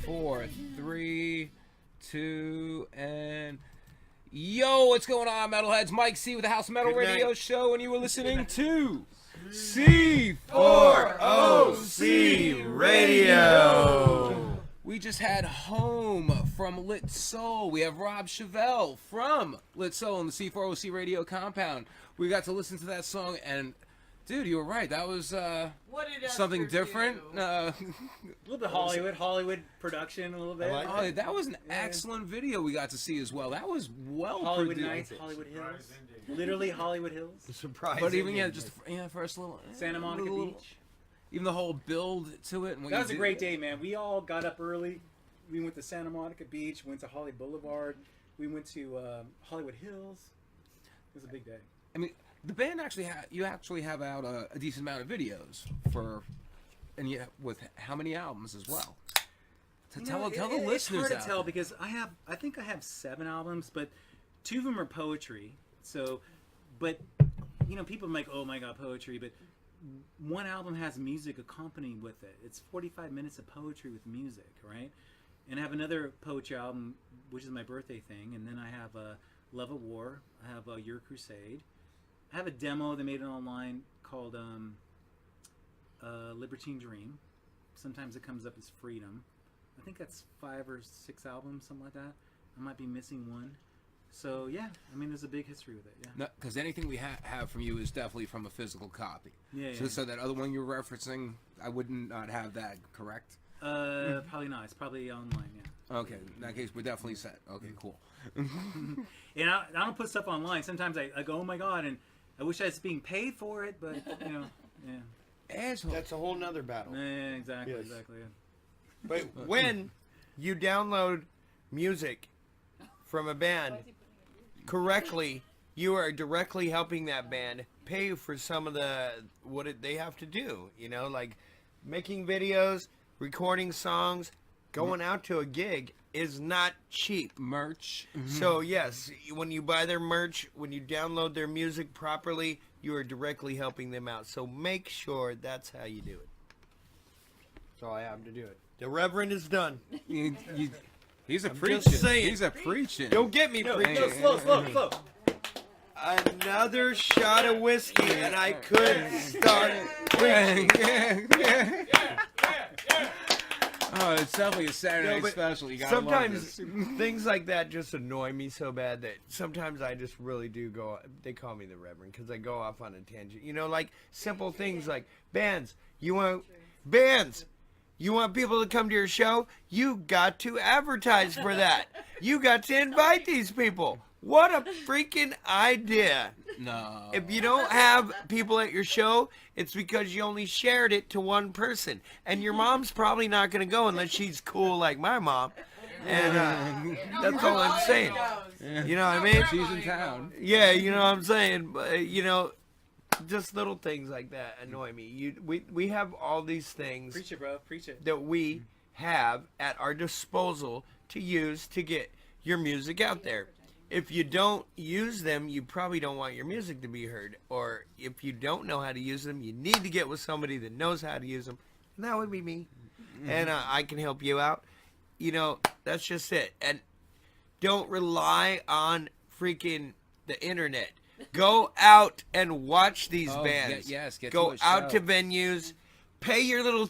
4, 3, 2, and... Yo, what's going on, Metalheads? Mike C with the House of Metal Good Radio night. Show, and you were listening to C40C Radio. We just had Home from Lit Soul. We have Rob Chevelle from Lit Soul in the C40C Radio compound. We got to listen to that song, and dude, you were right. That was What did something Esther different. do? A little bit Hollywood production, a little bit. I like Oh, that was an excellent video we got to see as well. That was well Hollywood produced. Nights, Hollywood Hills, literally Hollywood Hills, Surprise. But even first little Santa Monica little- Beach. even the whole build to it. And what That you was a did. great day, man. We all got up early. We went to Santa Monica Beach, went to Holly Boulevard, we went to Hollywood Hills. It was a big day. I mean, the band actually you actually have out a decent amount of videos and with how many albums as well? Tell the listeners. It's hard to out tell there. because I think I have 7 albums, but 2 of them are poetry. So, but people are like, oh my god, poetry. But one album has music accompanied with it. It's 45 minutes of poetry with music, right? And I have another poetry album, which is my birthday thing, and then I have Love of War. I have Your Crusade. I have a demo they made it online called Libertine Dream. Sometimes it comes up as Freedom. I think that's 5 or 6 albums, something like that. I might be missing one. So yeah, I mean, there's a big history with it. Yeah. Because anything we have from you is definitely from a physical copy. Yeah. So that other one you're referencing, I would not have that, correct? Probably not. It's probably online. Yeah. Okay, in that case, we're definitely set. Okay, cool. And I don't put stuff online. Sometimes I go, oh my god, and I wish I was being paid for it, but yeah. Asshole. That's a whole nother battle. Yeah, exactly, Yes. exactly. Yeah. But when you download music from a band correctly, you are directly helping that band pay for some of they have to do. Like making videos, recording songs, going out to a gig is not cheap. Merch. So yes, when you buy their merch, when you download their music properly, you are directly helping them out. So make sure that's how you do it. That's all I have to do it. The Reverend is done. He's a just preaching. saying. He's a preaching. Don't get me, No, preacher. slow. Another shot of whiskey, and I could start preaching. Oh, it's definitely a Saturday No, night but special. You gotta Sometimes love this. things like that just annoy me so bad that sometimes I just really do go. They call me the Reverend because I go off on a tangent. Like simple things like bands. You want people to come to your show? You got to advertise for that. You got to invite these people. What a freaking idea. No. If you don't have people at your show, it's because you only shared it to one person. And your mom's probably not going to go unless she's cool like my mom. And that's all I'm saying. You know what I mean? She's in town. Yeah, you know what I'm saying? But, just little things like that annoy me. We have all these things Preach it, bro. Preach it. that we have at our disposal to use to get your music out there. If you don't use them, you probably don't want your music to be heard. Or if you don't know how to use them, you need to get with somebody that knows how to use them. And that would be me. And I can help you out. That's just it. And don't rely on freaking the internet. Go out and watch these bands. Get Go to a out show. to venues. Pay your little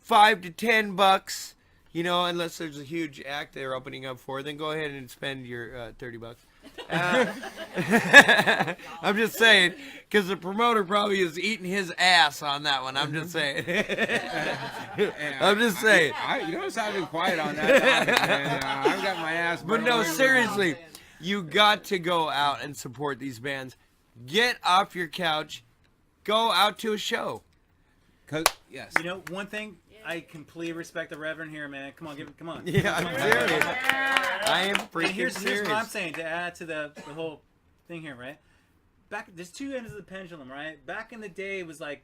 $5 to $10. Unless there's a huge act they're opening up for, then go ahead and spend your $30. I'm just saying, because the promoter probably is eating his ass on that one. I'm just saying. I'm just saying. You notice I've been quiet on that topic, man. I've got my ass. But burned no, away. seriously, you got to go out and support these bands. Get off your couch. Go out to a show. Yes. One thing, I completely respect the Reverend here, man. Come on. Yeah, I'm serious. I am freaking And here's serious. what I'm saying to add to the whole thing here, right? There's 2 ends of the pendulum, right? Back in the day, it was like,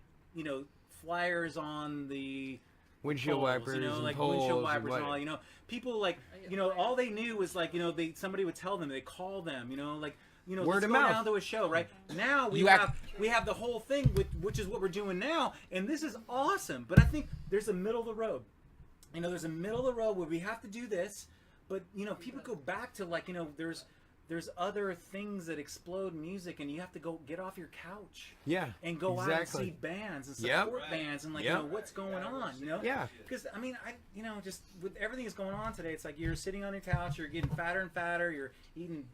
flyers on the Windshield poles, wipers, like and poles, windshield wipers and and all. People like, all they knew was like, somebody would tell them, they call them, like, let's Word of go mouth. down to a show, right? Now we have the whole thing, which is what we're doing now, and this is awesome. But I think there's a middle of the road. There's a middle of the road where we have to do this, but people go back to there's other things that explode music, and you have to go get off your couch. Yeah. And go out and see bands and support bands and what's going on, Yeah. Because just with everything that's going on today, it's like you're sitting on your couch, you're getting fatter and fatter, you're eating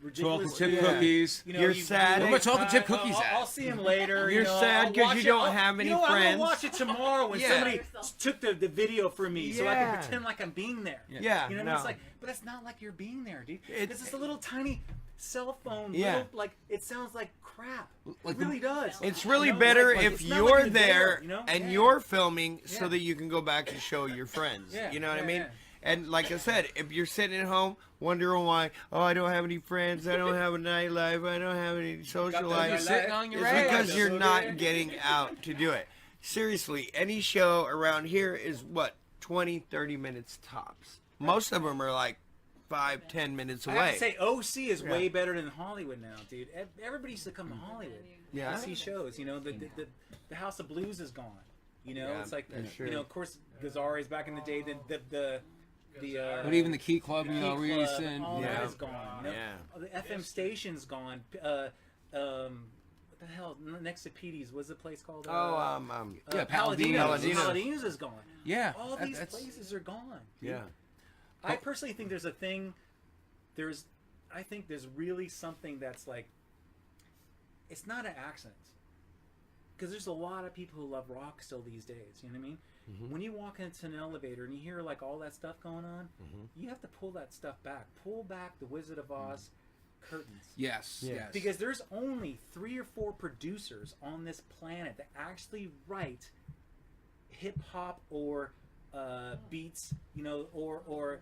ridiculous chocolate chip cookies. You're sad. Where are my chocolate chip cookies at? I'll see him later. You're sad because you don't have any friends. I'm gonna watch it tomorrow when somebody took the video for me, so I can pretend like I'm being there. Yeah. It's like, but that's not like you're being there, dude. It's just a little tiny cell phone. It sounds like crap. It really does. It's really better if it's not you're like there and you're filming so that you can go back and show your friends. You know what I mean? Yeah. And like I said, if you're sitting at home wondering why, I don't have any friends, I don't have a nightlife, I don't have any social life, You're sitting on your it's ass. because you're not getting out to do it. Seriously, any show around here is 20, 30 minutes tops. Most of them are like 5-10 minutes away. I have to say, OC is way better than Hollywood now, dude. Everybody used to come to Hollywood to see shows. The House of Blues is gone. It's like, of course, Gazzari's back in the day. But even the Key Club, recent. All that is gone. The FM station's gone. What the hell? Next to Petey's, what's the place called? Palladino's is gone. Yeah. All these places are gone. Yeah. I personally think there's a thing. I think there's really something that's like. It's not an accident. Because there's a lot of people who love rock still these days. You know what I mean? When you walk into an elevator and you hear like all that stuff going on, you have to pull that stuff back. Pull back the Wizard of Oz curtains. Yes. Because there's only 3 or 4 producers on this planet that actually write hip hop or beats, or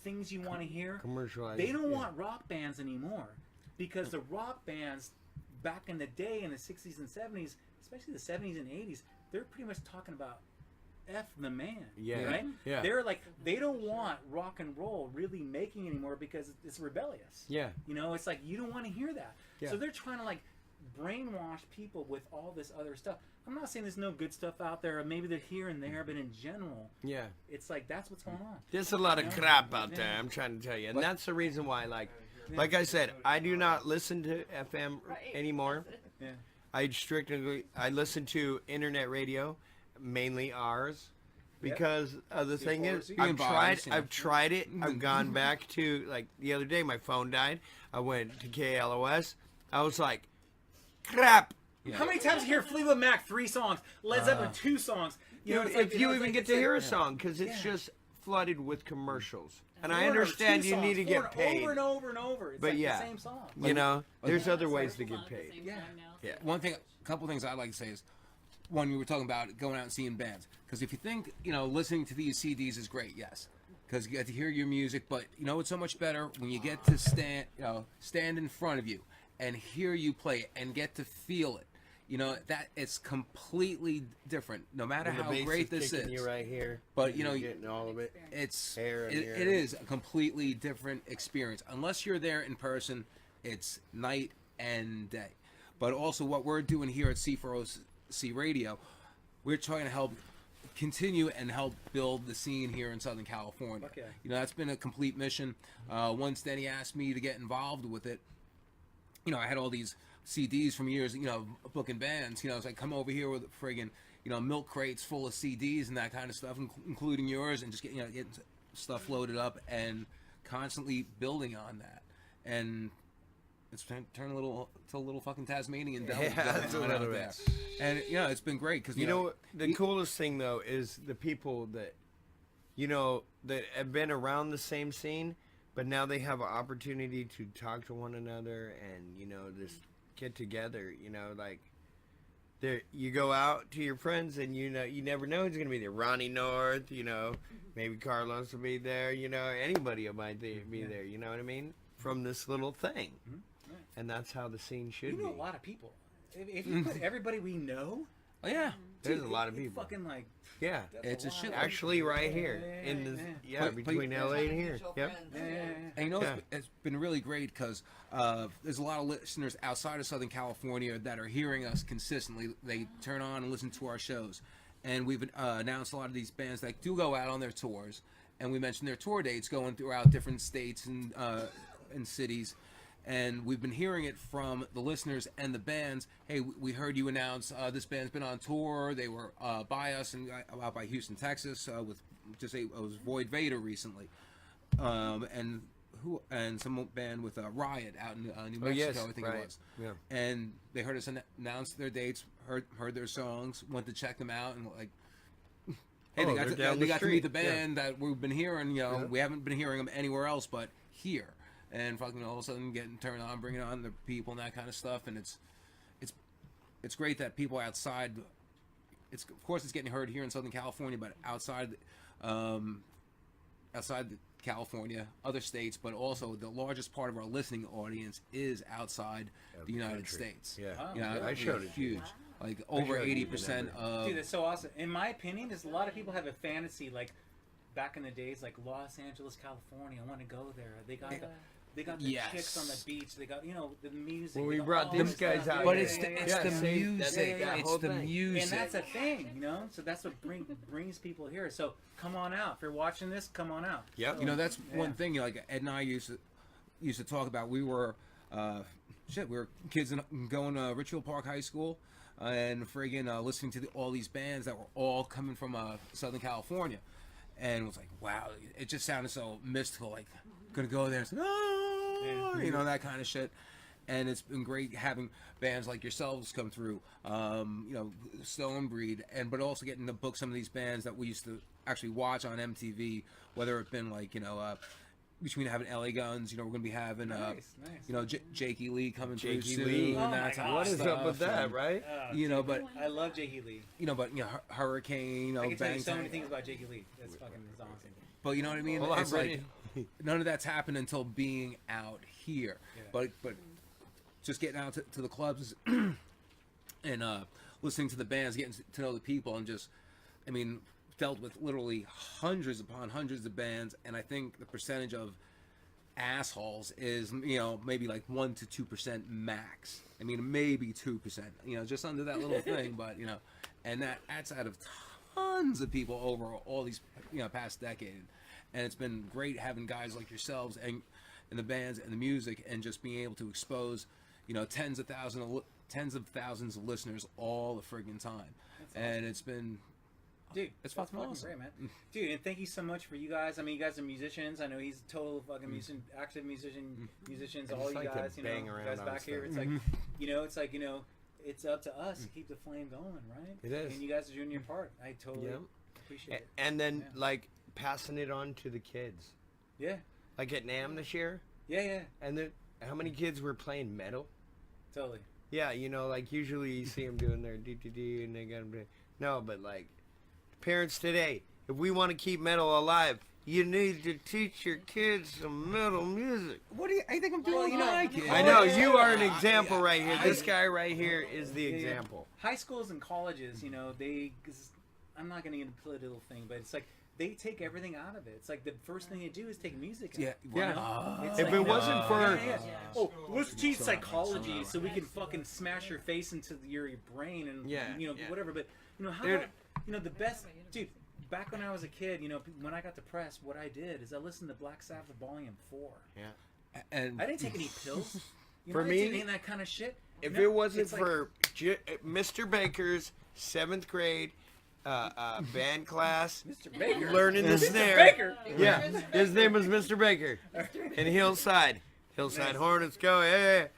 things you want to hear. Commercialized. They don't want rock bands anymore, because the rock bands back in the day in the 60s and 70s, especially the 70s and 80s, they're pretty much talking about F the man, right? Yeah. They're like, they don't want rock and roll really making anymore because it's rebellious. Yeah. It's like, you don't want to hear that. Yeah. So they're trying to like brainwash people with all this other stuff. I'm not saying there's no good stuff out there, or maybe they're here and there, but in general, it's like, that's what's going on. There's a lot of crap out there, I'm trying to tell you. And that's the reason why, like I said, I do not listen to FM anymore. Yeah. I listen to internet radio, mainly ours, because the thing is, I've tried it. I've gone back to, like, the other day, my phone died. I went to KLOS. I was like, crap. Yeah. How many times you hear Fleetwood Mac 3 songs, Led Zeppelin 2 songs? If you even get to hear a song, because it's just flooded with commercials. And I understand you need to get paid. Over and over and over. It's but like yeah, the same song. There's other ways to get paid. Yeah. A couple things I'd like to say is, one, you were talking about going out and seeing bands. Because if you think, listening to these CDs is great, yes. Because you get to hear your music, but it's so much better when you get to stand in front of you and hear you play and get to feel it. That it's completely different. No matter how great this is, you right here, but you're getting all of it. It is a completely different experience. Unless you're there in person, it's night and day. But also, what we're doing here at C40C Radio, we're trying to help continue and help build the scene here in Southern California. Okay. That's been a complete mission. Once Denny asked me to get involved with it, I had all these CDs from years, booking bands. It's like, come over here with friggin', milk crates full of CDs and that kind of stuff, including yours, and just get stuff loaded up and constantly building on that. And it's turned a little fucking Tasmanian devil that's a out little there. bit. And it's been great because the coolest thing though is the people that that have been around the same scene, but now they have an opportunity to talk to one another and just get together. Like you go out to your friends and you never know who's gonna be there. Ronnie North, maybe Carlos will be there. Anybody might be there. You know what I mean? From this little thing. Mm-hmm. And that's how the scene should be. A lot of people. If you put everybody we know, oh yeah, There's a lot of people. Fucking like. Yeah. It's a shit. Actually, right here in this, between LA and here. Yep. And you know, it's been really great because there's a lot of listeners outside of Southern California that are hearing us consistently. They turn on and listen to our shows, and we've announced a lot of these bands that do go out on their tours, and we mentioned their tour dates going throughout different states and cities. And we've been hearing it from the listeners and the bands. Hey, we heard you announce this band's been on tour. They were by us and out by Houston, Texas, with it was Void Vader recently, and some band with Riot out in New Mexico, I think it was. Yeah. And they heard us announce their dates, heard their songs, went to check them out, and like. Hey, they got to meet the band that we've been hearing. You know, we haven't been hearing them anywhere else but here. And fucking all of a sudden getting turned on, bringing on the people and that kind of stuff, and it's great that people outside. Of course it's getting heard here in Southern California, but outside California, other states, but also the largest part of our listening audience is outside the United States. Yeah, you know, I showed it. Huge, like over 80% of. Dude, that's so awesome. In my opinion, there's a lot of people have a fantasy like back in the days, like Los Angeles, California. I want to go there. They got the chicks on the beach. They got, the music. Well, we brought these guys out. But it's the music. It's the music. And that's a thing, So that's what brings people here. So come on out. If you're watching this, come on out. Yep. So, that's one thing. Like Ed and I used to talk about. We were we were kids going to Richfield Park High School, and friggin' listening to all these bands that were all coming from Southern California, and it was like, wow, it just sounded so mystical, like. Gonna go there and say, that kind of shit. And it's been great having bands like yourselves come through, Stonebreed, but also getting to book some of these bands that we used to actually watch on MTV, whether it been like, between having LA Guns, we're gonna be having, Jakey Lee coming through soon. Oh and what is up with that, right? But I love Jakey Lee. Hurricane, I can tell you so many things about Jakey Lee. That's awesome. But you know what I mean? Well, it's like none of that's happened until being out here. Yeah. But just getting out to the clubs and listening to the bands, getting to know the people, and just, dealt with literally hundreds upon hundreds of bands, and I think the percentage of assholes is, maybe like 1% to 2% max. Maybe 2%, just under that little thing, but, and that's out of tons of people over all these, past decade. And it's been great having guys like yourselves and the bands and the music, and just being able to expose, tens of thousands of listeners all the friggin' time. That's awesome. And it's been, dude, it's fucking awesome, great, man. Dude, and thank you so much for you guys. You guys are musicians. I know he's a total fucking musician, active musicians. All you guys, you guys back here. It's like, it's up to us to keep the flame going, right? It is. And you guys are doing your part. I totally appreciate it. And then, passing it on to the kids. Yeah. Like at NAMM this year. Yeah. And then, how many kids were playing metal? Totally. Yeah, usually you see them doing their DTD and they got them. No, but parents today, if we want to keep metal alive, you need to teach your kids some metal music. What do I think I'm doing? I know you are an example right here. This guy right here is the example. High schools and colleges, I'm not going to get into a political thing, but it's like they take everything out of it. It's like the first thing they do is take music out. Yeah. If it wasn't for... Oh, let's teach psychology so we can fucking smash your face into your brain and, whatever. But, how about, the best... Dude, back when I was a kid, when I got depressed, what I did is I listened to Black Sabbath Volume 4. Yeah. And I didn't take any pills. For me... I didn't that kind of shit. If it wasn't for Mr. Baker's 7th grade... band class, Mr. Baker. Learning the snare. Baker. Yeah, his name was Mr. Baker. In Hillside Hornets go, hey.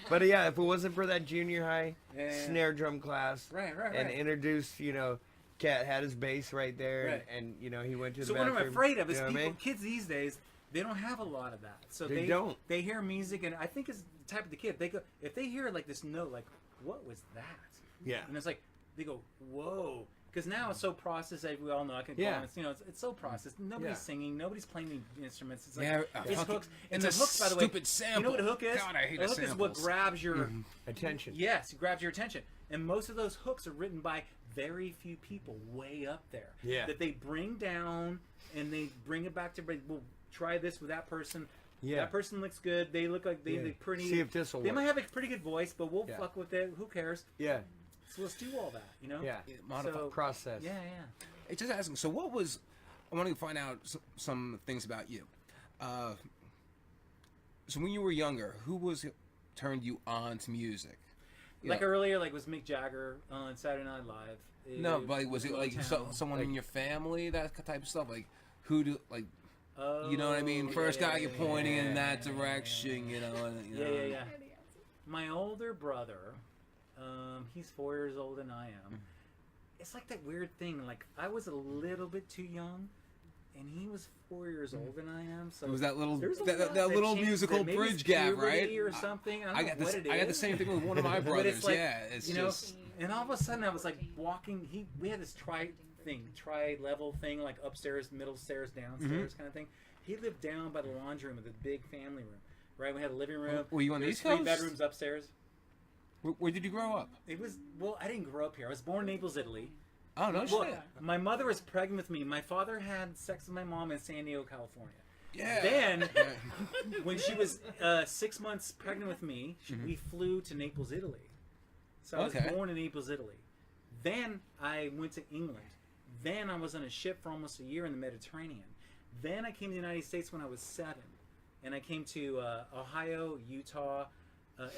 But if it wasn't for that junior high snare drum class, and introduced, Cat had his bass right there, and he went to the bathroom. So what I'm afraid of is kids these days, they don't have a lot of that. So they don't. They hear music, and I think it's the type of the kid. They go, if they hear this note, what was that? Yeah. And it's they go, whoa. Because now it's so processed, we all know. I can it's so processed. Nobody's singing. Nobody's playing the instruments. It's it's hooks. And the hooks, by the way, sample. You know what a hook is? God, I hate a hook is what grabs your attention. Yes, it grabs your attention. And most of those hooks are written by very few people way up there Yeah. that they bring down and they bring it back to, we'll try this with that person. Yeah. That person looks good. They look like they pretty. See if this will They work. might have a pretty good voice, but we'll Yeah. fuck with it. Who cares? Yeah. So let's do all that, you know? Yeah. Modify So- Process. Yeah. Hey, just asking. So, what was? I want to find out some things about you. So, when you were younger, who was turned you on to music? Like Yeah. earlier, like was Mick Jagger on Saturday Night Live. No, but like, was it like Motown. someone Like- in your family, that type of stuff? Like, who do like? Oh, You know what I mean? First yeah, got you pointing in yeah, that yeah, direction. You know. And, you Yeah, know. yeah, yeah. My older brother, he's 4 years older than I am. It's like that weird thing. Like I was a little bit too young, and he was 4 years older than I am. So It was that little there's a that, lot that little changed, musical that maybe it's bridge gap, right? puberty or something. I I don't got know this. what it I got the is. same thing with one of my But brothers. it's like, yeah, it's you know, just. and all of a sudden I was like walking. We had this tri-level thing, like upstairs, middle stairs, downstairs Mm-hmm. kind of thing. He lived down by the laundry room with a big family room. Right, we had a living room. Were you on the There's East 3 Coast? bedrooms upstairs. Where did you grow up? It was I didn't grow up here. I was born in Naples, Italy. Oh no Well, shit. my mother was pregnant with me. My father had sex with my mom in San Diego, California. Yeah. Then, Yeah. when she was 6 months pregnant with me, we flew to Naples, Italy. So I was Okay. born in Naples, Italy. Then I went to England. Then I was on a ship for almost a year in the Mediterranean. Then I came to the United States when I was 7. And I came to Ohio, Utah,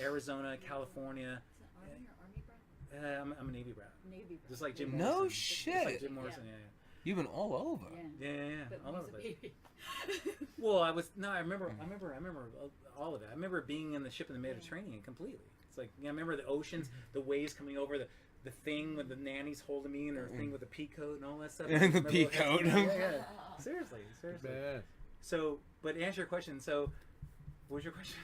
Arizona, California. I'm a Navy brat. Navy Just like Jim No Morrison. shit. Just like Jim Morrison, yeah. You've been all over. Yeah, But all of he's a it. baby. Well, I remember all of it. I remember being in the ship in the Mediterranean completely. It's like, I remember the oceans, the waves coming over, the thing with the nannies holding me and her thing with the pea coat and all that stuff. The Remember pea what had- coat. Yeah. Seriously. Yeah. So, but to answer your question, so, what was your question?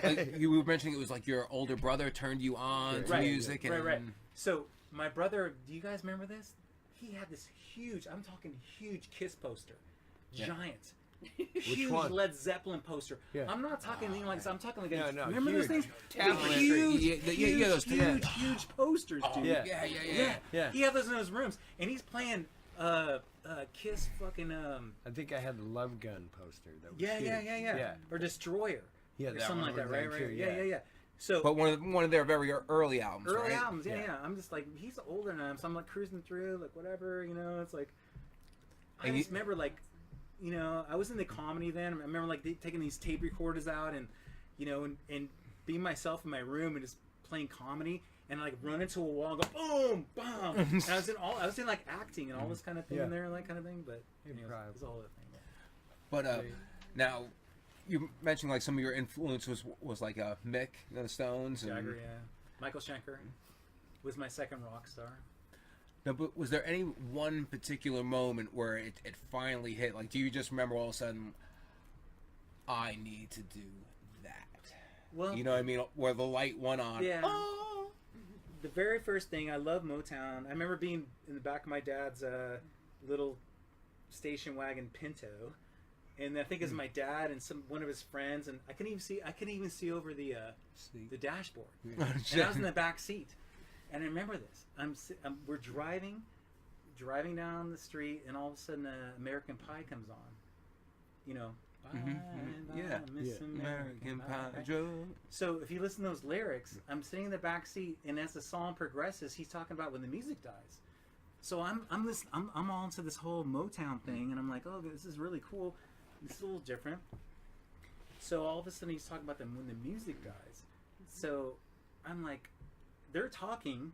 Sorry. You were mentioning it was like your older brother turned you on to Right, music. And, Right. So, my brother, do you guys remember this? He had this huge, I'm talking huge Kiss poster. Yeah. Giant. Huge one? Led Zeppelin poster. Yeah. I'm not talking anything like this. I'm talking like No, remember those huge. things? Tablet. Yeah, those Huge posters, dude. Yeah. Yeah. He had those in his rooms, and he's playing Kiss fucking I think I had the Love Gun poster. That was yeah, huge. or Destroyer, Yeah, or that something one like that, was right? there too, Yeah. So But one of their very early albums, early right? albums, yeah. Yeah. I'm just like, he's older than I am, so I'm like cruising through, like whatever, you know. It's like, I And just you- remember like, you know, I was into comedy then. I remember like taking these tape recorders out and, you know, and being myself in my room and just playing comedy and like run into a wall and go boom, boom. And I was in like acting and all this kind of thing Yeah. in there and that kind of thing. But anyways, Improv. it was all that thing. But now you mentioned like some of your influence was like Mick, the Stones, and Jagger, yeah. Michael Schenker was my second rock star. No, but was there any one particular moment where it finally hit? Like, do you just remember all of a sudden, I need to do that? Well, You know what I mean? Where the light went on. yeah. Oh! The very first thing, I love Motown. I remember being in the back of my dad's little station wagon Pinto, and I think it was my dad and one of his friends, and I couldn't even see over the dashboard. And I was in the back seat, and I remember this. We're driving down the street, and all of a sudden, American Pie comes on. You know, bye, bye, Yeah. Miss American Pie right? Joe. So if you listen to those lyrics, I'm sitting in the back seat, and as the song progresses, he's talking about when the music dies. So I'm all into this whole Motown thing, and I'm like, oh, this is really cool. It's a little different. So all of a sudden, he's talking about when the music dies. So I'm like, they're talking.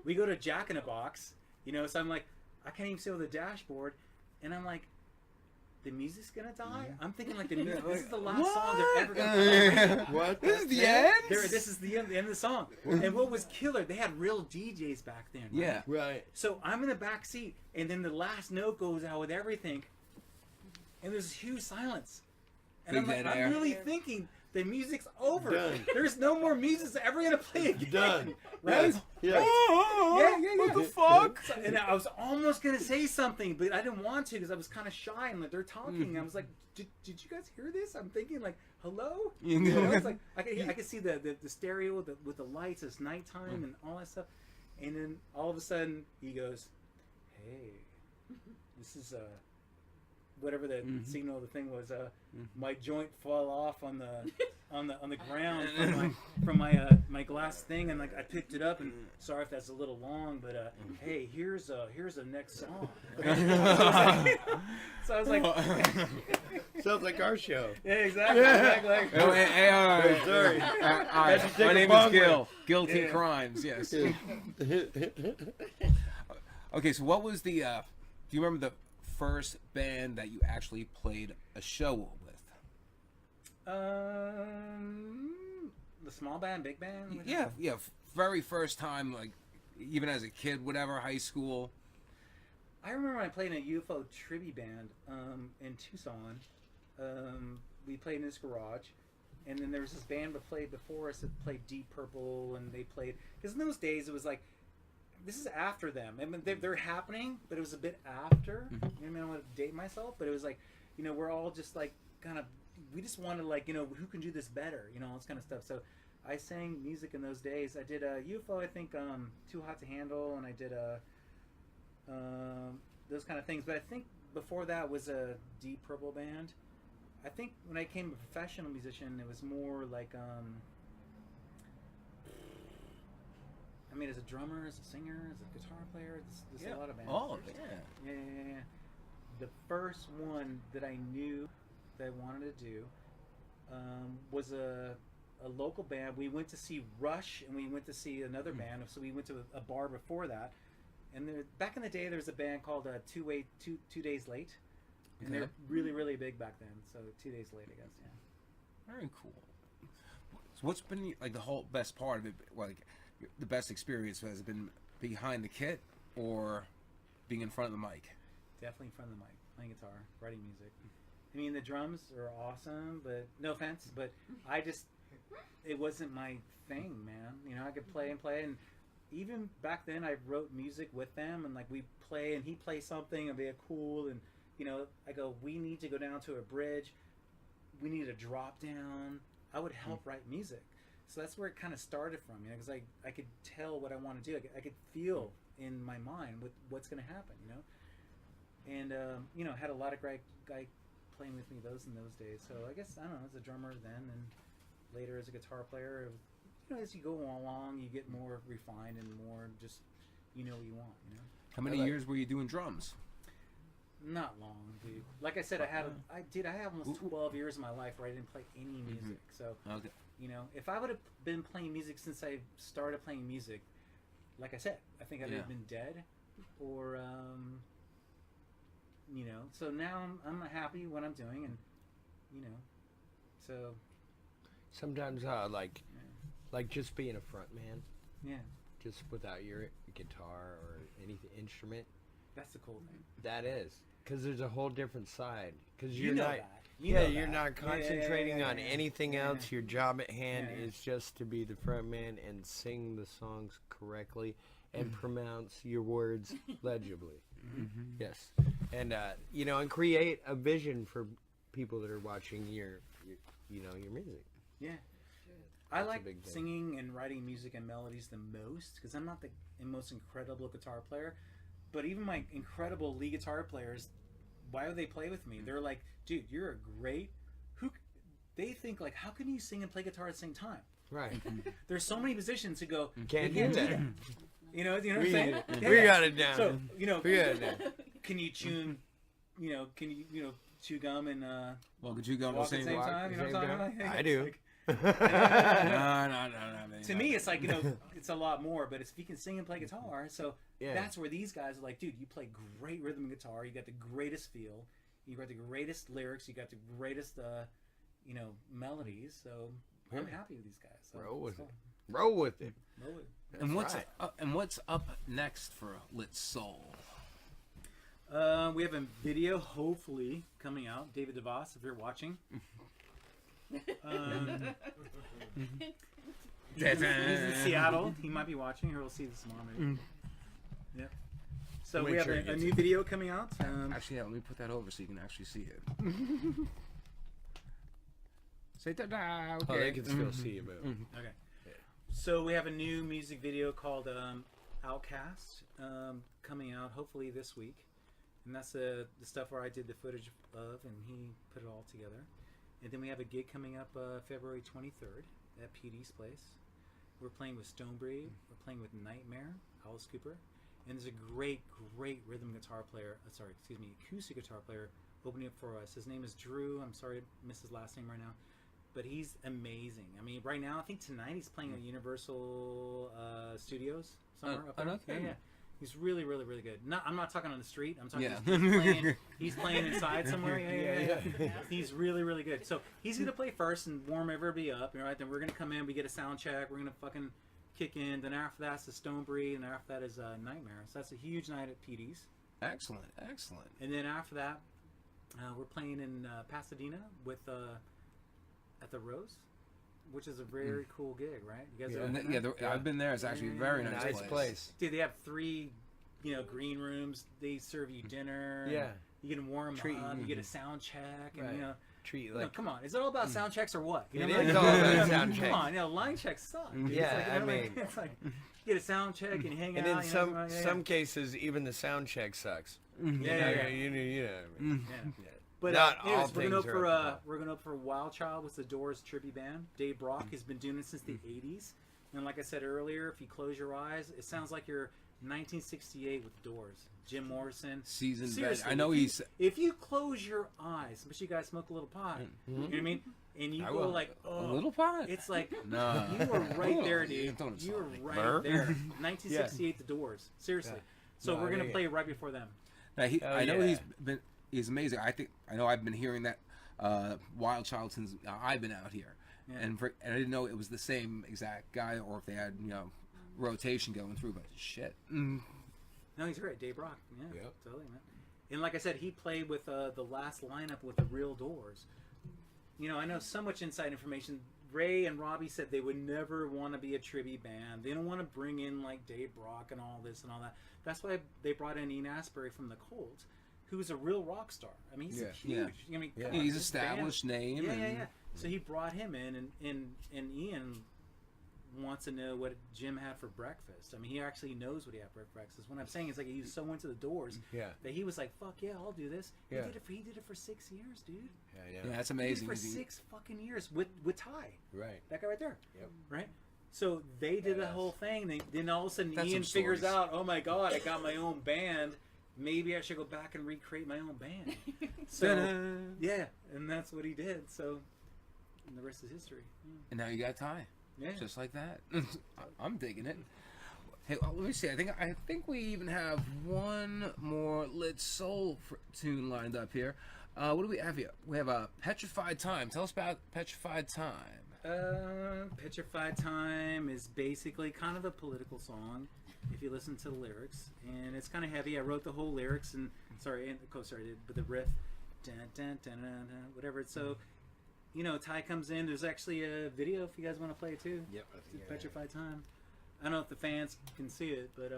We go to Jack in a Box, you know. So I'm like, I can't even see over the dashboard, and I'm like, the music's gonna die. I'm thinking like the music. This is the last song they're ever gonna play. What? This is the end? This is the end of the song. And what was killer, they had real DJs back then. Right? Yeah. Right. So I'm in the back seat, and then the last note goes out with everything, and there's huge silence. And Big I'm like, dead air. I'm really thinking the music's over. Done. There's no more music that's ever gonna play again. Done. Right? Yeah. What the fuck? So- and I was almost gonna say something, but I didn't want to because I was kind of shy and like they're talking. I was like, did you guys hear this? I'm thinking like, hello. You know, it's like I could see the stereo with the lights. It's nighttime and all that stuff. And then all of a sudden he goes, "Hey, this is whatever the signal of the thing was. My joint fell off on the ground from my glass thing, and like I picked it up. And sorry if that's a little long, but hey, here's the next song." So I was like, Sounds like our show. yeah, exactly. Exactly. Oh, hey, all right. Sorry. All right. My name is Gil. Guilty Crimes. Yes. Okay, so what was the? Do you remember the first band that you actually played a show with? The small band, big band. Yeah. Very first time, like even as a kid, whatever, high school. I remember I played in a UFO tribute band in Tucson. We played in this garage, and then there was this band that played before us that played Deep Purple, and they played, because in those days it was like, this is after them. I mean, they're happening, but it was a bit after. I mean, I don't want to date myself, but it was like, you know, we're all just like kind of, we just wanted like, you know, who can do this better, you know, all this kind of stuff. So I sang music in those days. I did a UFO, I think, Too Hot to Handle, and I did those kind of things. But I think before that was a Deep Purple band. I think when I became a professional musician, it was more like, I mean, as a drummer, as a singer, as a guitar player, there's a lot of bands. Oh, yeah. The first one that I knew that I wanted to do was a local band. We went to see Rush, and we went to see another band. So we went to a bar before that. And back in the day, there was a band called Two Days Late. And they're really, really big back then. So 2 days late, I guess, yeah. Very cool. So what's been like the whole best part of it? Like the best experience has it been behind the kit or being in front of the mic? Definitely in front of the mic, playing guitar, writing music. I mean, the drums are awesome, but no offense, but it wasn't my thing, man. You know, I could play, and even back then, I wrote music with them, and like we play, and he plays something, and they're cool, and you know, I go, we need to go down to a bridge, we need a drop down. I would help write music. So that's where it kind of started from, you know, because I could tell what I want to do. I could feel in my mind what's going to happen, you know. And, you know, had a lot of guy playing with me in those days. So I guess, I don't know, as a drummer then, and later as a guitar player, you know, as you go along, you get more refined and more just, you know what you want, you know. How many years were you doing drums? Not long, dude. Like I said, I had almost 12 years of my life where I didn't play any music. So, you know, if I would have been playing music since I started playing music, like I said, I think I'd have been dead, or you know. So now I'm happy what I'm doing, and you know, so sometimes like just being a front man, just without your guitar or any instrument. That's the cool thing. That is, because there's a whole different side. Because you're not, you're not concentrating on anything else. Your job at hand is just to be the front man and sing the songs correctly and pronounce your words legibly. Yes, and you know, and create a vision for people that are watching your music. Yeah. I like singing and writing music and melodies the most because I'm not the most incredible guitar player. But even my incredible lead guitar players, why would they play with me? They're like, dude, you're a great... They think, like, how can you sing and play guitar at the same time? Right. There's so many musicians who go, can't do that. You know what I'm saying? We got it down. So, you know, we got it down. Can you chew gum and well, could you go walk at the same time? You know what I'm talking about? I do. No. To me, it's like, you know, it's a lot more, but it's if you can sing and play guitar, so that's where these guys are like, dude, you play great rhythm guitar, you got the greatest feel, you got the greatest lyrics, you got the greatest, you know, melodies, so I'm happy with these guys. So Roll with it. Roll with it. And what's up next for Lit Soul? We have a video, hopefully, coming out. David DeVos, if you're watching. He's in Seattle. He might be watching, or we'll see this tomorrow. Maybe. Yep. So we have a new video coming out. Actually, let me put that over so you can actually see it. Say da-da. Okay. Oh, they can still see you, but okay. So we have a new music video called Outcast coming out hopefully this week, and that's the stuff where I did the footage of, and he put it all together. And then we have a gig coming up February 23rd at PD's place. We're playing with Stonebreed. We're playing with Nightmare, Alice Cooper, and there's a great rhythm guitar player. Acoustic guitar player opening up for us. His name is Drew. I'm sorry I missed his last name right now, but he's amazing. I mean, right now I think tonight he's playing at Universal Studios somewhere up there. Okay. Yeah. He's really good. I'm not talking on the street. I'm talking. Yeah. He's playing inside somewhere. Yeah. He's really good. So he's gonna play first and warm everybody up. All right. Then we're gonna come in. We get a sound check. We're gonna fucking kick in. Then after that's the Stonebreed, and after that is Nightmare. So that's a huge night at PD's. Excellent. And then after that, we're playing in Pasadena with at the Rose, which is a very cool gig, right? You guys ever been there? I've been there. It's actually a very nice place. Dude, they have 3, green rooms. They serve you dinner. Yeah. You can warm up. You get a sound check, and treat come on, is it all about sound checks or what? It is all about sound checks. Come on, line checks suck. Dude. Yeah, It's like you get a sound check and hang and out. in some cases, even the sound check sucks. Yeah. You know what I mean? But Not anyways, all things we're going up for Wild Child with the Doors tribute band. Dave Brock has been doing it since the 80s. And like I said earlier, if you close your eyes, it sounds like you're 1968 with the Doors. Jim Morrison. Seasoned Seriously, vet. I know if you close your eyes, but you guys smoke a little pot, you know what I mean? And you go like, a little pot. it's like, No. you were right there, dude. Don't You were insult me. right there. 1968, the Doors. Seriously. So No, we're going to yeah. play right before them. Now, I know yeah. he's amazing. I know I've been hearing that Wild Child since I've been out here, Yeah. and I didn't know it was the same exact guy or if they had rotation going through. But shit, No, he's great. Dave Brock. Yeah, Yep. totally, man. And like I said, he played with the last lineup with the real Doors. I know so much inside information. Ray and Robbie said they would never want to be a tribute band. They don't want to bring in like Dave Brock and all this and all that. That's why they brought in Ian Astbury from the Cult, who's a real rock star. I mean, he's huge. I mean, come on, he's this established band, name. Yeah. So he brought him in, and Ian wants to know what Jim had for breakfast. I mean, he actually knows what he had for breakfast. What I'm saying is, like, he was so into the Doors that he was like, "Fuck yeah, I'll do this." Yeah. He did it for 6 years, dude. Yeah, that's He did amazing. it for 6 fucking years with Ty. Right. That guy right there. Yep. Right. So they did the whole thing. Then all of a sudden, That's Ian some figures stories. out, "Oh my God, I got my own band. Maybe I should go back and recreate my own band." So yeah, and that's what he did. So and the rest is history. And now you got Ty. Yeah. Just like that. I'm digging it. Hey, let me see. I think we even have one more lit soul tune lined up here. What do we have here? We have a Petrified Time. Tell us about Petrified Time. Petrified Time is basically kind of a political song, if you listen to the lyrics, and it's kind of heavy. I wrote the whole lyrics, and the co-star did, but the riff, dun, dun, dun, dun, dun, whatever. So, Ty comes in. There's actually a video if you guys want to play it too. Yep. It's Petrified Time. I don't know if the fans can see it, but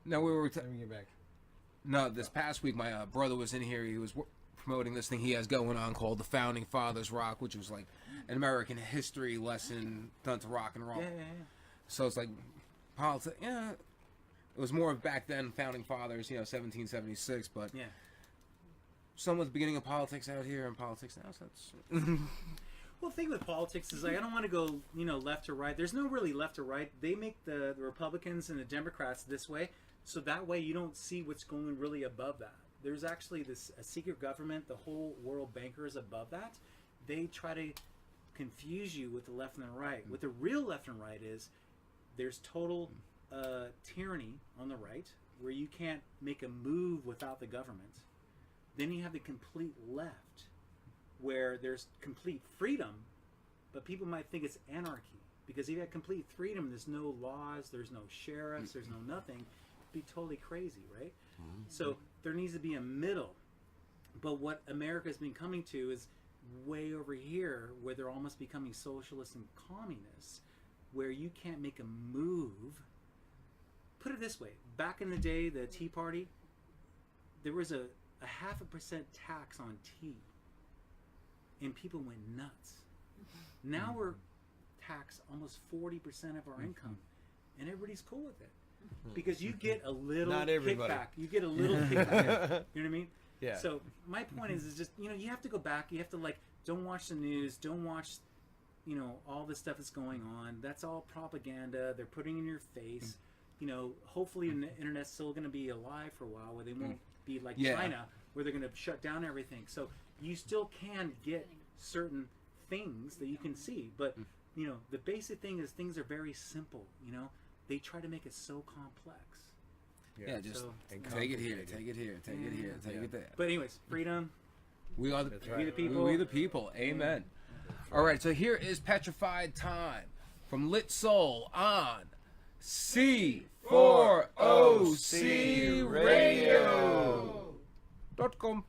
No, we were. Let me get back. No, this past week my brother was in here. He was promoting this thing he has going on called the Founding Fathers Rock, which was like an American history lesson done to rock and roll. yeah. So it's like politics. Yeah, it was more of back then Founding Fathers, 1776. But Yeah. some of the beginning of politics out here and politics now. So that's Well, the thing with politics is, like, I don't want to go, left or right. There's no really left or right. They make the Republicans and the Democrats this way, so that way you don't see what's going really above that. There's actually a secret government, the whole world bankers above that. They try to confuse you with the left and the right. What the real left and right is, there's total tyranny on the right, where you can't make a move without the government. Then you have the complete left, where there's complete freedom, but people might think it's anarchy. Because if you have complete freedom, there's no laws, there's no sheriffs, there's no nothing. It'd be totally crazy, right? So there needs to be a middle. But what America's been coming to is way over here, where they're almost becoming socialists and communists, where you can't make a move. Put it this way, back in the day, the Tea Party, there was a 0.5% tax on tea. And people went nuts. Now we're taxed almost 40% of our income. and everybody's cool with it because you get a little Not everybody. kickback. You get a little kickback. You know what I mean? Yeah. So my point is just, you know, you have to go back. You have to, like, don't watch the news. Don't watch, you know, all the stuff that's going on. That's all propaganda. They're putting in your face. You know, hopefully the internet's still going to be alive for a while where they won't be like China, where they're going to shut down everything. So you still can get certain things that you can see. But, you know, the basic thing is things are very simple, you know. They try to make it so complex. Yeah, just So, take it here, take it here, take it here, take it there. but anyways, freedom. We are the, We the people. We the people. Amen. All right, so here is Petrified Time from Lit Soul on C40C Radio.com.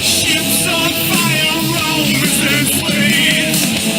Ships on fire, Romans and slaves.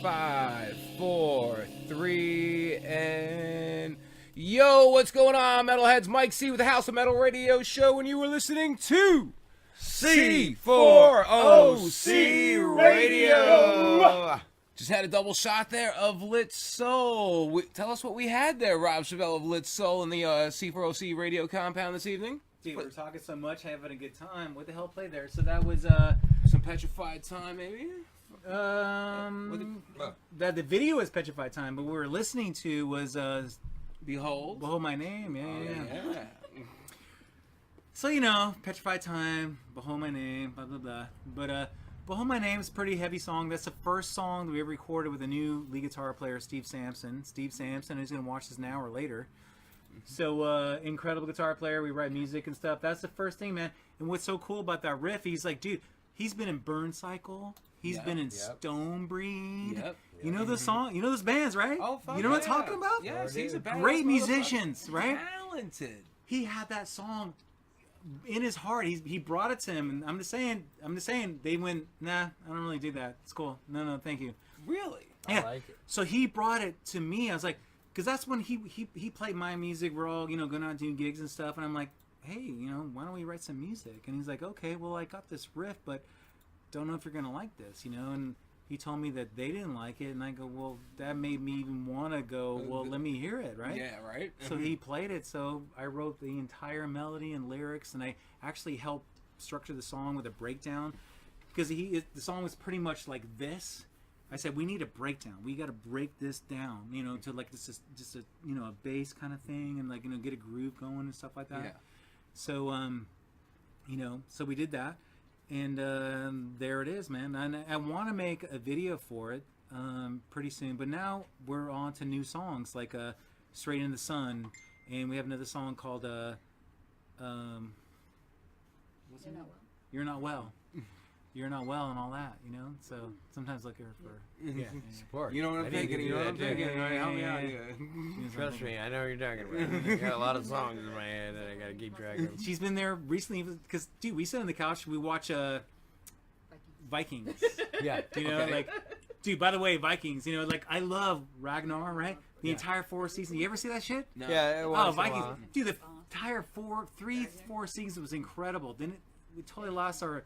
5, 4, 3, and yo, what's going on, metalheads? Mike C with the House of Metal Radio Show, and you were listening to C40C Radio. Just had a double shot there of Lit Soul. Tell us what we had there, Rob Chevelle of Lit Soul in the C40C Radio compound this evening. Dude, we're talking so much, having a good time. What the hell played there? So that was Some Petrified Time, maybe? the video was Petrified Time, but what we were listening to was Behold. My Name. Yeah. Yeah. So Petrified Time, Behold My Name, blah blah blah. But Behold My Name is a pretty heavy song. That's the first song that we ever recorded with a new lead guitar player, Steve Sampson. Steve Sampson is going to watch this now or later. So incredible guitar player. We write music and stuff. That's the first thing, man. And what's so cool about that riff? He's like, dude, he's been in Burn Cycle. He's been in Stonebreed. Yep. You know the song? You know those bands, right? Oh, fuck you know what I'm talking about? Yes, he's a badass great motherfucker. musicians, right? Talented. He had that song in his heart. He brought it to him, and I'm just saying they went, nah, I don't really do that. It's cool. No, thank you. Really? Yeah. I like it. So he brought it to me. I was like, because that's when he played my music. We're all going out doing gigs and stuff, and I'm like, hey, why don't we write some music? And he's like, okay, well, I got this riff, but don't know if you're gonna like this, and he told me that they didn't like it, and I go, well, that made me even want to go, well, let me hear it, right? Yeah, right. So he played it, so I wrote the entire melody and lyrics, and I actually helped structure the song with a breakdown, because the song was pretty much like this. I said, we need a breakdown. We got to break this down, to like just a a bass kind of thing, and like get a groove going and stuff like that. Yeah. So so we did that. And there it is, man. And I want to make a video for it pretty soon. But now we're on to new songs like Straight in the Sun. And we have another song called You're not well. You're Not Well. You're Not Well and all that, So sometimes looking for Support. You know what I'm I need to thinking? do You know what that I'm too. thinking? Right? Help me out. Trust me, I know what you're talking about. I got a lot of songs in my head that I gotta keep track of. She's been there recently because, dude, we sit on the couch, we watch Vikings. Yeah. Dude, by the way, Vikings, I love Ragnar, right? The entire 4 seasons. You ever see that shit? No. Yeah. Vikings. Dude, the entire 4 seasons was incredible. Then we totally lost our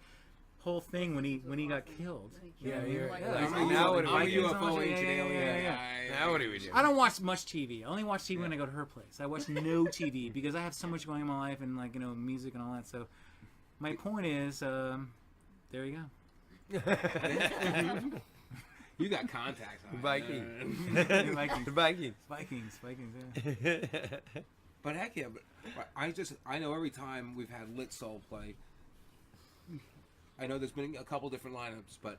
whole thing when he got killed. Yeah, you're right. Now what do we do? UFO agent alien. Now what do we do? I don't watch much TV. I only watch TV when I go to her place. I watch no TV because I have so much going on in my life and music and all that. So my point is, there you go. You got contacts. Vikings. Vikings. Vikings. Yeah. But heck yeah, but I know every time we've had Lit Soul play, I know there's been a couple different lineups, but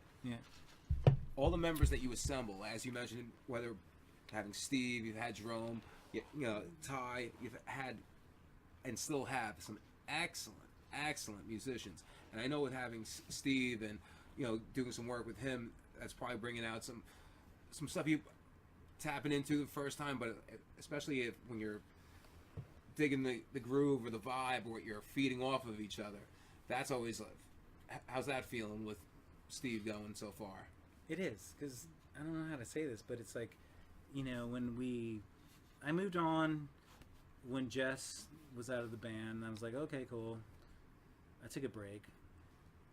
all the members that you assemble, as you mentioned, whether having Steve, you've had Jerome, Ty, you've had and still have some excellent musicians. And I know with having Steve and doing some work with him, that's probably bringing out some stuff you tapping into the first time, but especially when you're digging the groove or the vibe or what you're feeding off of each other, that's always how's that feeling with Steve going so far? It is, because I don't know how to say this, but it's like, when I moved on when Jess was out of the band, I was like, okay, cool. I took a break.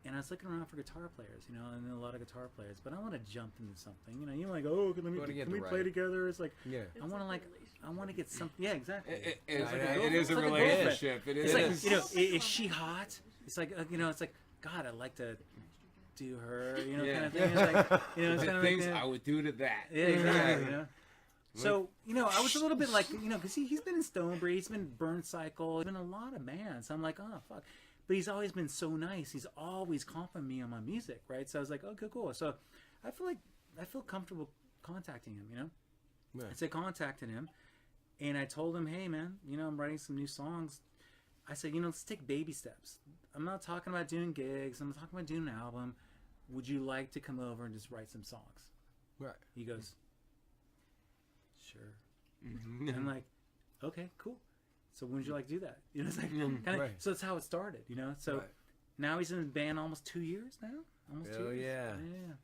And I was looking around for guitar players, and a lot of guitar players, but I want to jump into something, you're like, oh, can we play together? It's like, I want to get something. Yeah, exactly. It is a relationship. It is. It's like, is she hot? It's like, it's like, God, I'd like to do her, kind of thing. It's like, it's kind of things like I would do to that. Yeah, exactly. So, I was a little bit like, because he's been in Stonebreed, he's been Burn Cycle, he's been in a lot of bands. I'm like, oh, fuck. But he's always been so nice. He's always complimenting me on my music, right? So I was like, okay, cool. So I feel comfortable contacting him, Yeah. So I contacted him, and I told him, hey, man, I'm writing some new songs. I said, let's take baby steps. I'm not talking about doing gigs. I'm not talking about doing an album. Would you like to come over and just write some songs? Right. He goes, sure. I'm like, okay, cool. So when would you like to do that? It's like right. So that's how it started, So now he's in the band almost 2 years now. Almost 2 years. Yeah.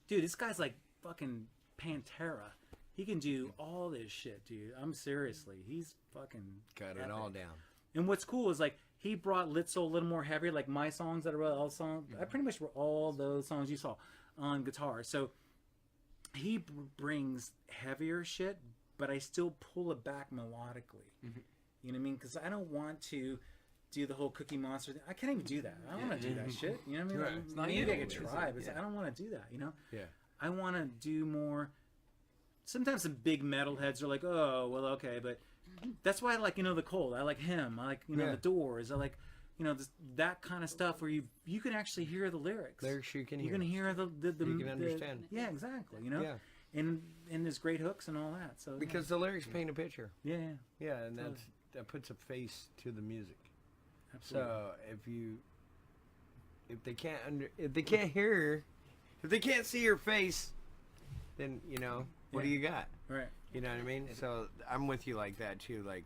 Dude, this guy's like fucking Pantera. He can do all this shit, dude. Seriously, he's fucking got it epic. all down. And what's cool is like he brought Litso a little more heavier, like my songs that I wrote, all songs. I pretty much wrote all those songs you saw on guitar. So he brings heavier shit, but I still pull it back melodically. You know what I mean? Because I don't want to do the whole Cookie Monster thing. I can't even do that. I don't want to do that shit. You know what I mean? Right. It's not maybe I could try, but I don't want to do that. You know? Yeah. I want to do more. Sometimes the big metalheads are like, oh, well, okay, but that's why I like, the Cold. I like him. I like, the Doors. I like, that kind of stuff where you can actually hear the lyrics. Lyrics you can hear. You can hear the you can understand. Yeah, exactly. Yeah. And there's great hooks and all that. So because the lyrics paint a picture. Yeah. Yeah, and that puts a face to the music. Absolutely. So if they can't see your face, then what do you got? Right. You know what I mean? So I'm with you like that too. Like,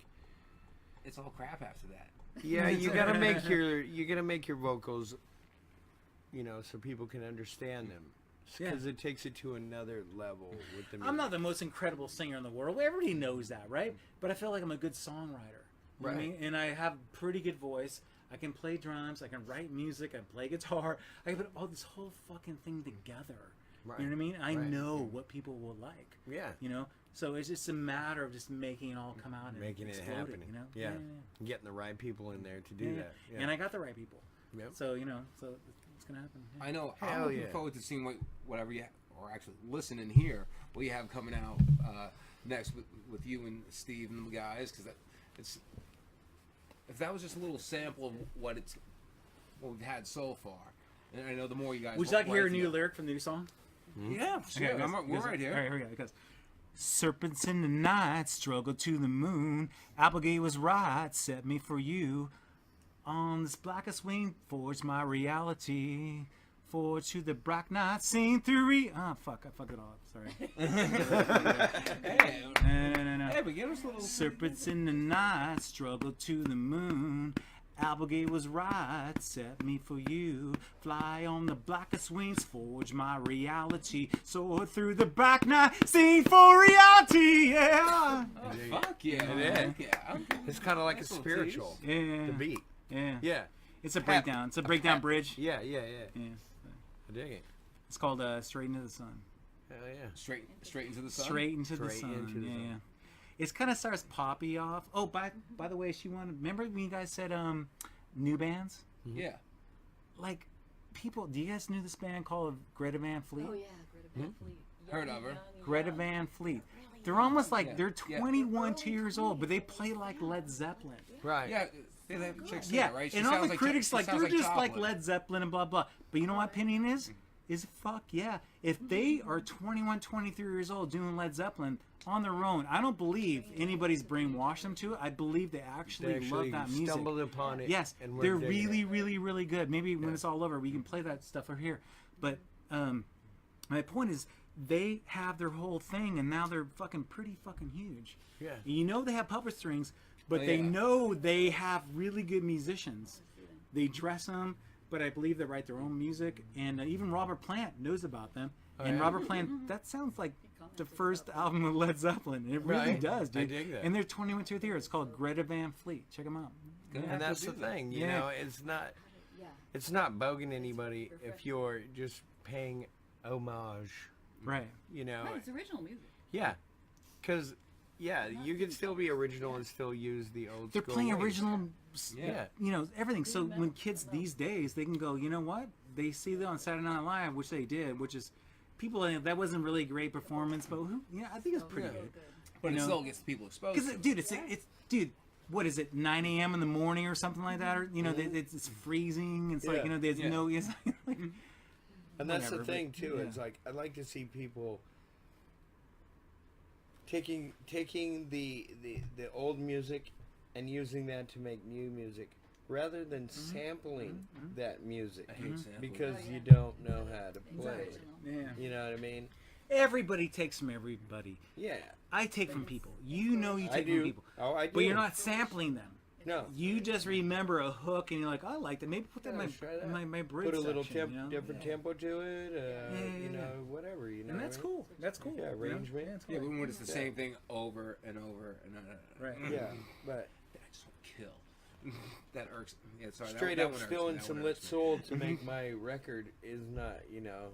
It's all crap after that. yeah, you gotta make your vocals, so people can understand them. Because it takes it to another level with the music. I'm not the most incredible singer in the world. Everybody knows that, right? But I feel like I'm a good songwriter. You know what I mean? And I have pretty good voice. I can play drums. I can write music. I can play guitar. I can put all this whole fucking thing together. Right. You know what I mean? I know what people will like. Yeah. So it's just a matter of just making it all come out and Making it explode happen. Yeah. Getting the right people in there to do that. Yeah. And I got the right people. Yep. So so it's gonna happen. Yeah. I know. Hell I'm looking yeah. forward to seeing whatever you or actually listen and hear what you have coming out next with you and Steve and the guys, because it's if that was just a little sample of what we've had so far, and I know the more you guys. Would you like to hear a write new together- lyric from the new song? Yeah, sure. Okay, We're right here. All right, here we go. It goes, serpents in the night struggle to the moon. Applegate was right, set me for you. On this blackest wing, forged my reality. Forged to the black night, seen through I fucked it all up. Sorry. Hey, No. hey, but give us a little. Serpents in the night struggle to the moon. Applegate was right, set me for you. Fly on the blackest wings, forge my reality. Soar through the black night, sing for reality, yeah. Oh, fuck yeah, It is. yeah. It's kind of like a Nice little spiritual. Yeah. The beat. Yeah. Yeah. It's a breakdown. It's a breakdown bridge. Yeah. Yeah. I dig it. It's called Straight into the Sun. Hell yeah. Straight into the sun. Straight into the Straight sun. into the sun. Yeah. It's kind of starts poppy off. Oh, by the way, remember when you guys said new bands? Yeah. Like people, do you guys know this band called Greta Van Fleet? Oh yeah, Greta Van Fleet. Heard of her. Greta Van Fleet. They're almost like they're 21, 2 years old, but they play like Led Zeppelin. Right. Yeah. They have chicks Yeah, there, right? and all sounds the critics she like sounds they're just like Joplin. Led Zeppelin and blah blah. But you know what my opinion is? Is fuck yeah. If they are 21, 23 years old doing Led Zeppelin on their own, I don't believe anybody's brainwashed them to it. I believe they actually love that music. Stumbled upon it. Yes, and they're digging really, it. really, really good. Maybe when it's all over, we can play that stuff over here. But my point is, they have their whole thing, and now they're pretty fucking huge. Yeah. You know they have puppet strings, but Oh, they yeah. know they have really good musicians. They dress them, but I believe they write their own music, and even Robert Plant knows about them. And yeah? Robert Plant, that sounds like the first album of Led Zeppelin. It really Right. does, dude. I dig that. And they're 21 to year. It's called Greta Van Fleet. Check them out. And that's the thing, you Yeah. know, Yeah. it's not bugging anybody if you're just paying homage, Right. you know. Right, it's original music. Yeah. Because, yeah, you can still be original and still use the old They're school playing ways. original, Yeah. everything. So when kids these days, they can go, you know what? They see that on Saturday Night Live, which they did, which is people. That wasn't really a great performance, but I think it's pretty good. But You it know? still gets people exposed. Because, to it. dude, dude. What is it? 9 a.m. in the morning or something like that, or it's freezing. It's like Yeah. there's Yeah. no. It's like, And that's Whatever, the thing but, too. yeah. It's like I like to see people taking the old music and using that to make new music, rather than sampling that music, I hate sampling. because Oh, yeah. you don't know how to It's play. original. yeah. You know what I mean? Everybody takes from everybody. Yeah. I take from people. You know you I take do. from people. Oh, I do. But you're not sampling them. No. You just remember a hook and you're like, I like that. Maybe put that Yeah, in try that. my bridge Put a little section, you know? different tempo to it. Yeah, you yeah. know, whatever. You know. And That's cool. That's cool. Yeah, arrangement. Yeah, it's Yeah, cool. but when it's the same thing over and over and Right. Yeah, but I just want to kill. That irks. Yeah, sorry. straight that up one irks stealing me. That some one lit irks me. soul to make my record is not, you know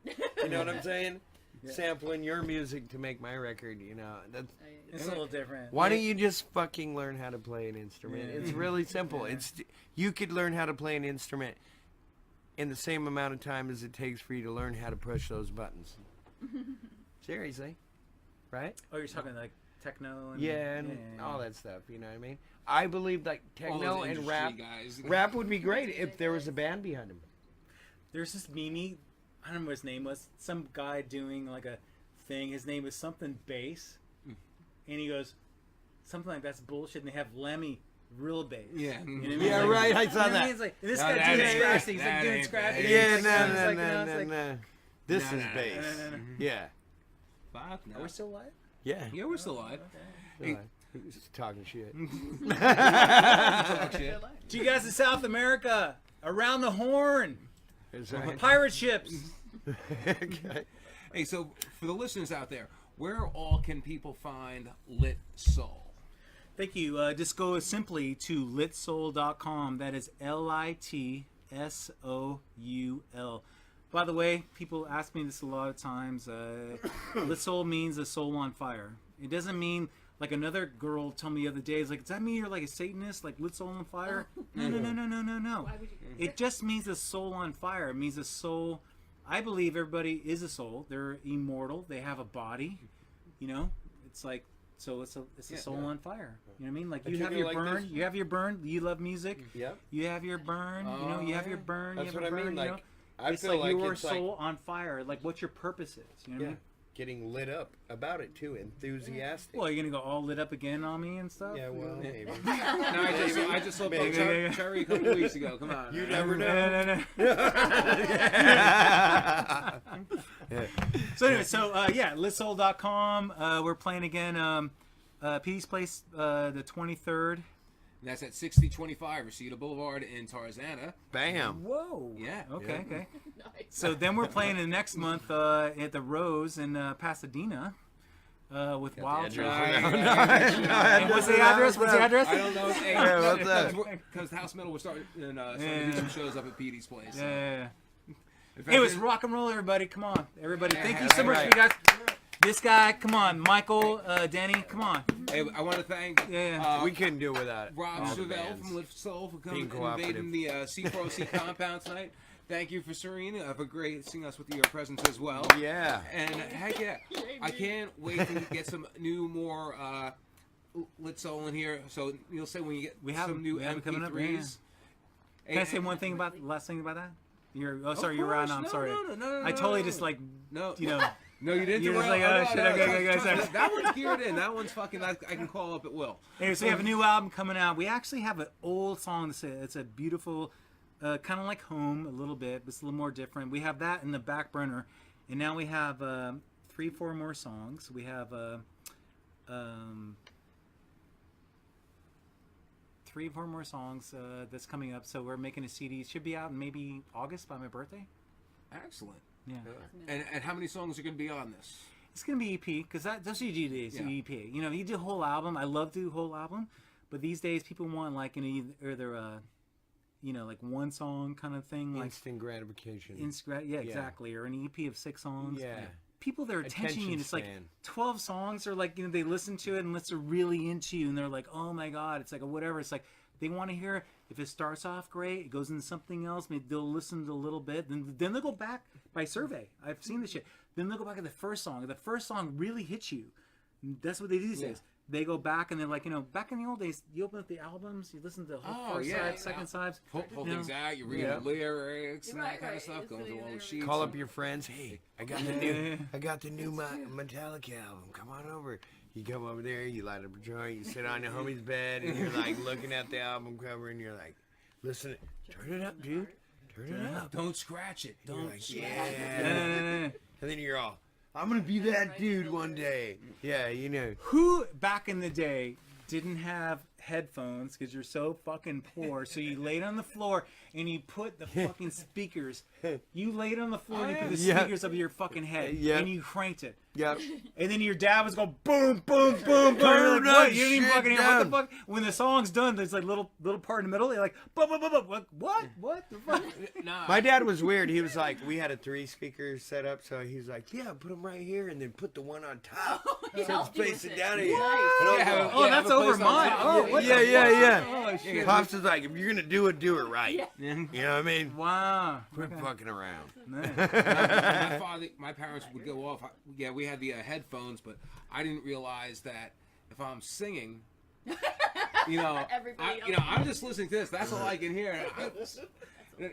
what I'm saying? Yeah. Sampling your music to make my record, you know. That's It's a little different. why don't you just fucking learn how to play an instrument? Yeah. It's really simple. Yeah. You could learn how to play an instrument in the same amount of time as it takes for you to learn how to push those buttons. Seriously, right? Oh, you're talking like techno and And all that stuff. You know what I mean? I believe like All techno those and industry rap. guys. Rap would be great if there was a band behind him. There's this Mimi, I don't know what his name was. Some guy doing like a thing. His name was something bass, and he goes something like that's bullshit. And they have Lemmy real bass. Yeah. You know what I mean? Yeah, Like, right. I you saw know what I mean? that. It's like this No, guy that doing ain't scratching. He's that like doing ain't scratching. that. Yeah, It's like, no. This No, is no, bass. no. Yeah. Fuck no. Are we still live? Yeah. Yeah, we're still alive. Hey, just talking shit. Talk shit. To you guys in South America, around the horn, Is that- pirate ships. Okay. Hey, so for the listeners out there, where all can people find Lit Soul? Thank you. Just go simply to litsoul.com. That is LITSOUL. By the way, people ask me this a lot of times. Lit Soul means a soul on fire. It doesn't mean like another girl told me the other day. It's like, does that mean you're like a Satanist, like lit soul on fire? No. Why would you? It just means a soul on fire. It means a soul. I believe everybody is a soul. They're immortal. They have a body. You know, it's like so. It's a soul on fire. You know what I mean? Like I you treat have it your like burn. this. You have your burn. You love music. Yep. You have your burn. You know, you have your burn. That's you what have I your mean. burn, you Like, know? I It's feel like your it's soul like on fire. Like what your purpose is. You know what I mean? getting lit up about it too, enthusiastic. Well, you're gonna go all lit up again on me and stuff. Yeah, well, maybe. No, I just saw Maybe. Cherry a couple weeks ago. Come on. You man. never know. No. So anyway, litsoul.com. We're playing again. Petey's Place, the 23rd. And that's at 6025 Reseda Boulevard in Tarzana. Bam. Whoa. Yeah. Okay. Yeah. Okay. Nice. So then we're playing the next month at the Rose in Pasadena with Wild address. Child. No, And what's the address? What's the address? I don't know. Hey, Yeah, what's that? Because House Metal was starting to do some shows up at Petey's Place. So. Yeah. In fact, Hey, it was rock and roll, everybody. Come on, everybody. Yeah, Thank you so much, right. you guys. This guy, come on, Michael, Danny, come on. Hey, I want to thank Yeah. We couldn't do it without Rob all the Chevelle bands. from Lift Soul for Being coming and invading the C40C compound tonight. Thank you for Serena for gracing us with your presence as well. Yeah. And heck yeah, I can't wait to get some new, more Lit Soul in here. So you'll say when you get We have some new we have it coming up, MP3s. Can I say one thing about last thing about that? Sorry, you're course. on. I'm No, sorry. no, I totally just like No, you know. no, you didn't. You're just Well, like, oh, no, shit, no, okay, trust sorry. me, that one's geared in. That one's fucking. I can call up at will. Anyway, so we have a new album coming out. We actually have an old song. It's a beautiful, kind of like Home a little bit, but it's a little more different. We have that in the back burner, and now we have 3-4 more songs. We have 3-4 more songs that's coming up. So we're making a CD. It should be out in maybe August by my birthday. Excellent. Yeah. And how many songs are going to be on this? It's gonna be EP because that's what you do these Yeah. EP. You know, you do a whole album. I love to do a whole album, but these days people want like either like one song kind of thing, like Instant gratification. yeah, exactly, or an EP of 6 songs. Yeah. People, their attention Attention it's like span. 12 songs, or like they listen to it unless they're really into you and they're like, oh my god, it's like whatever. It's like they want to hear. If it starts off great, it goes into something else. Maybe they'll listen to a little bit, then they'll go back by survey. I've seen this shit. Then they'll go back to the first song. If the first song really hits you, that's what they do these days. They go back and they're like, back in the old days, you open up the albums, you listen to the whole first side, second sides. Pull you things know. out. You read the lyrics and that kind of stuff. Going through all the sheets. Call up your friends. Hey, I got the new Metallica album. Come on over. You come over there. You light up a joint. You sit on your homie's bed, and you're like looking at the album cover, and you're like, listen, turn it up, dude. Turn it up. Don't scratch it. You're Don't. like, yeah. And then you're all, I'm gonna be that dude one day. Yeah, you know. Who back in the day didn't have headphones because you're so fucking poor. So you laid on the floor and you put the fucking speakers. You laid on the floor and you put the speakers of your fucking head and you cranked it. Yep. And then your dad was going boom, boom, boom, boom. You're like, what? You didn't even fucking hear what the fuck. When the song's done, there's like little part in the middle. You're like, boom, boom, boom, boom. What the fuck? Nah. My dad was weird. He was like, we had a 3-speaker set up, so he's like, yeah, put them right here, and then put the one on top. So it's facing down at you. That's over mine. Yeah. Oh, shit. Pops is like, if you're gonna do it right. Yeah. You know what I mean? Wow. Quit fucking around. My parents would go off. Yeah, we had the headphones, but I didn't realize that if I'm singing, I'm just listening to this. That's all I can hear.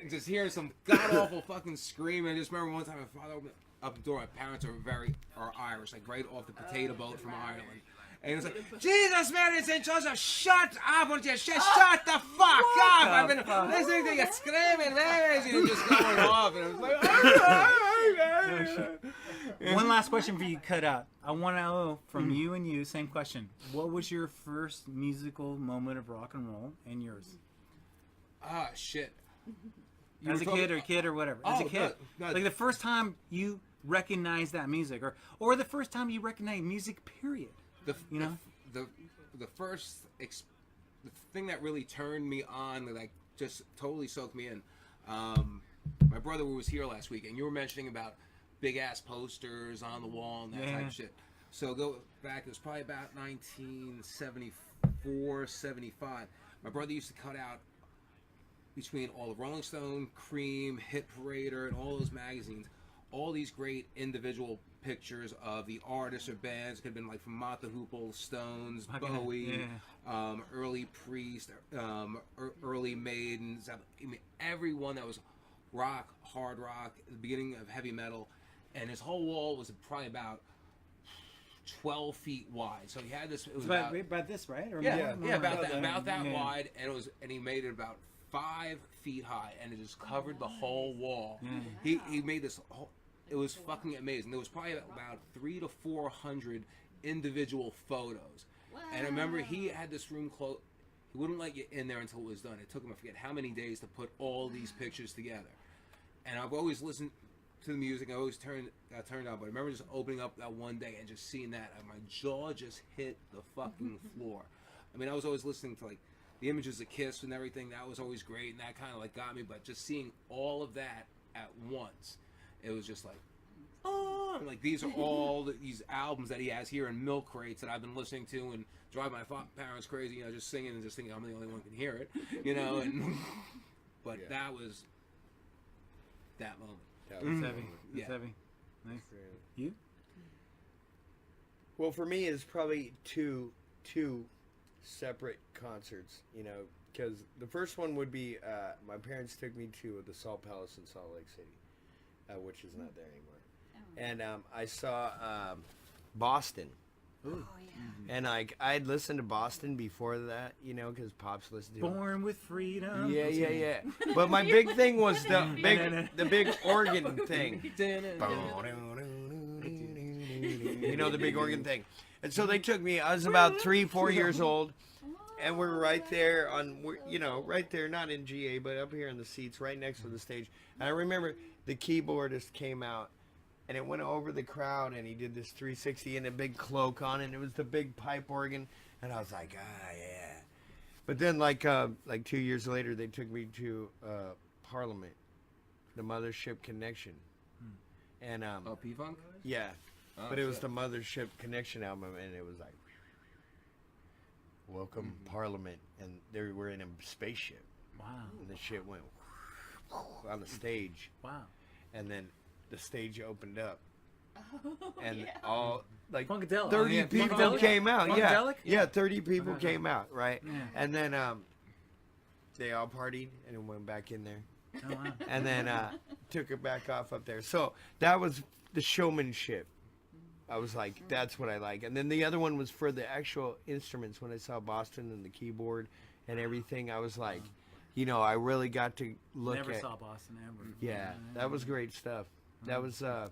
Just hearing some god awful fucking scream. I just remember one time my father opened up the door. My parents are Irish, like right off the potato boat from Ireland. And he was like, Jesus, Mary, St. Joseph, shut up, won't you? Shut the fuck up! I've been listening to you screaming, man. You're just going off. And it was like, One last question for you, cut out. I want to know from you and you, same question. What was your first musical moment of rock and roll and yours? Shit. As a kid or whatever. As a kid. No. Like the first time you recognized that music or the first time you recognized music, period. The first the thing that really turned me on, that like just totally soaked me in. My brother was here last week, and you were mentioning about big ass posters on the wall and that type of shit. So go back, it was probably about 1974, 75. My brother used to cut out between all the Rolling Stone, Cream, Hit Parader, and all those magazines, all these great individual pictures of the artists or bands. It could have been like from Mott the Hoople, Stones, Bowie, early Priest, early Maidens. I mean, everyone that was rock, hard rock, the beginning of heavy metal. And his whole wall was probably about 12 feet wide. So he had this. It was about this, right? Or about that wide, and he made it about 5 feet high, and it just covered the whole wall. He made this whole. It was fucking amazing. There was probably about 300 to 400 individual photos. Wow. And I remember he had this room closed. He wouldn't let you in there until it was done. It took him, I forget how many days to put all these pictures together. And I've always listened to the music. I always got turned on. But I remember just opening up that one day and just seeing that. And my jaw just hit the fucking floor. I mean, I was always listening to like the Images of Kiss and everything. That was always great. And that kind of like got me. But just seeing all of that at once, it was just like, oh, like these are all these albums that he has here in milk crates that I've been listening to and drive my parents crazy, just singing and just thinking I'm the only one who can hear it, and but that was that moment. That was heavy. It's heavy. Nice. You? Well, for me, it's probably two separate concerts, because the first one would be my parents took me to the Salt Palace in Salt Lake City. Which is not there anymore. And I saw Boston. Oh, yeah. And I'd listened to Boston before that, because Pops listened to Born with Freedom. Yeah. But my big thing was the big organ thing. The big organ thing. And so they took me. I was about 3-4 years old. And we're right there right there, not in GA, but up here in the seats, right next to the stage. And I remember the keyboardist came out, and it went over the crowd, and he did this 360 and a big cloak on, and it was the big pipe organ, and I was like, yeah. But then, like 2 years later, they took me to Parliament, the Mothership Connection, and P-Funk? Yeah, but it was the Mothership Connection album, and it was like. Welcome Parliament, and they were in a spaceship. Wow! And the shit went on the stage. Wow! And then the stage opened up, and 30 Funkadelic. people came out. Funkadelic? Yeah, 30 people came out, right? Yeah. And then they all partied and went back in there. Oh, wow. And then took it back off up there. So that was the showmanship. I was like, that's what I like. And then the other one was for the actual instruments. When I saw Boston and the keyboard and everything, I was like, I really got to look at... Never saw Boston ever. Yeah, that was great stuff. That was, I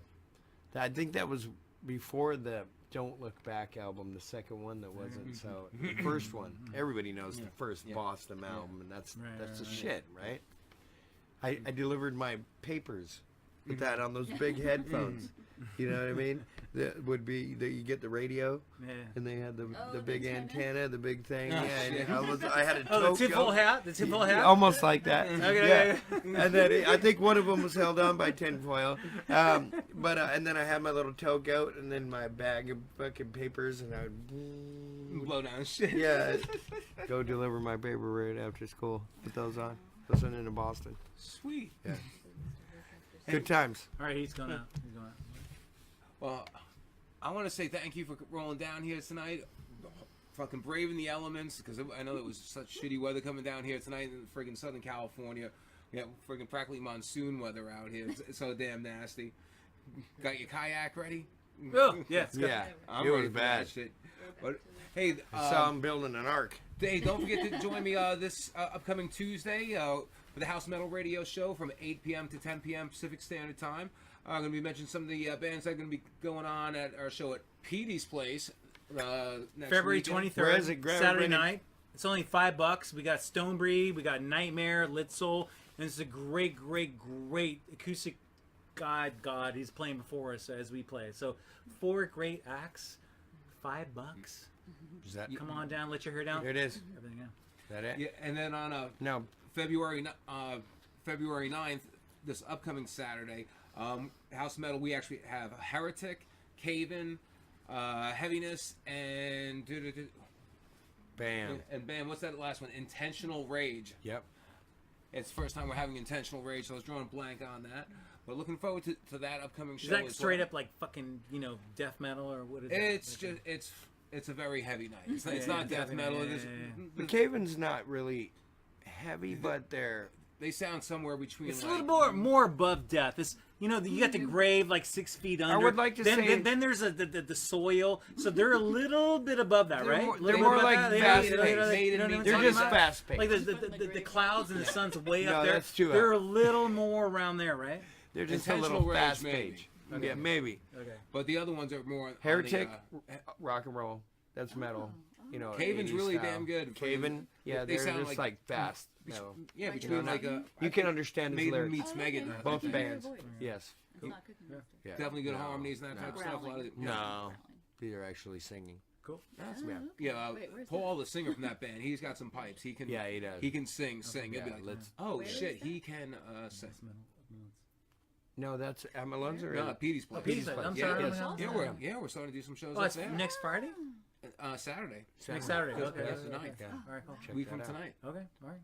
think that was before the Don't Look Back album, the second one that wasn't so. The first one, everybody knows the first Boston album, and that's the shit, right? I delivered my papers with that on those big headphones. You know what I mean? That would be that you get the radio, and they had the big antenna, the big thing. And I had a the tinfoil hat, almost like that. Okay. And then I think one of them was held on by tinfoil. But and then I had my little toque out, and then my bag of fucking papers, and I would blow down shit. Yeah, go deliver my paper right after school. Put those on. Listen into Boston. Sweet. Yeah. Good times. All right, he's going out. Well, I want to say thank you for rolling down here tonight. Fucking braving the elements, because I know it was such shitty weather coming down here tonight in friggin' Southern California. Yeah, friggin' practically monsoon weather out here. It's so damn nasty. Got your kayak ready? Oh, yeah. I'm it ready was for bad. that shit. But hey, So I'm building an ark. hey, don't forget to join me this upcoming Tuesday for the House Metal Radio Show from 8 p.m. to 10 p.m. Pacific Standard Time. I'm going to be mentioning some of the bands that are going to be going on at our show at Petey's Place next February weekend. 23rd, Where is it? Saturday night. It's only $5. We got Stonebreed, we got Nightmare, Litzel, and it's a great acoustic God. He's playing before us as we play. So 4 great acts, $5. Is that? Come on down, let your hair down. Here it is. Everything, Is that it? Yeah, and then on No. February 9th, this upcoming Saturday, House Metal, we actually have Heretic, Cave-In, Heaviness, and Bam. bam, what's that last one? Intentional Rage. Yep. It's the first time we're having Intentional Rage, so I was drawing a blank on that. But looking forward to that upcoming show. Is that as straight well. up like fucking, death metal or what is it? It's just it's a very heavy night. It's not death metal. It is, The Caven's not really heavy, but they sound somewhere between. It's a like, little more above death. It's you got the grave like 6 feet under. would like to then, say- then there's the soil, so they're a little bit above that, right? They're Little more bit above like that. fast You know paced. what I'm They're talking just about? fast paced. Like the clouds and the sun's way No, up there. that's too They're a little more around there, right? They're just a Intentional little Rage, fast maybe. paced. Yeah, maybe. Okay. But the other ones are more on Heretic, the, rock and roll. That's metal. Caven's 80s really style. damn good. Caven, yeah, They they're sound just like fast. metal. yeah, between like a You can understand his Maiden lyrics. meets Megan. Both bands. Yes. It's not cooking mustard. Yeah. Definitely good No. harmonies and that type of stuff. A lot of, No. These are actually singing. Cool. That's Yeah, Wait, where's Paul, the singer from that band, he's got some pipes. He can. Yeah, he does. He can sing. It'd Yeah, be like, let's. oh Where shit, is he can sing. No, that's Amalon's or No, Petey's place. Petey's place. I'm Yeah, sorry, yes. I'm We're starting to do some shows Oh, up it's there. next Friday? Saturday. Next Saturday. That's Okay. the ninth. Yeah. All right, cool. Check Week that from out. tonight. Okay, all right.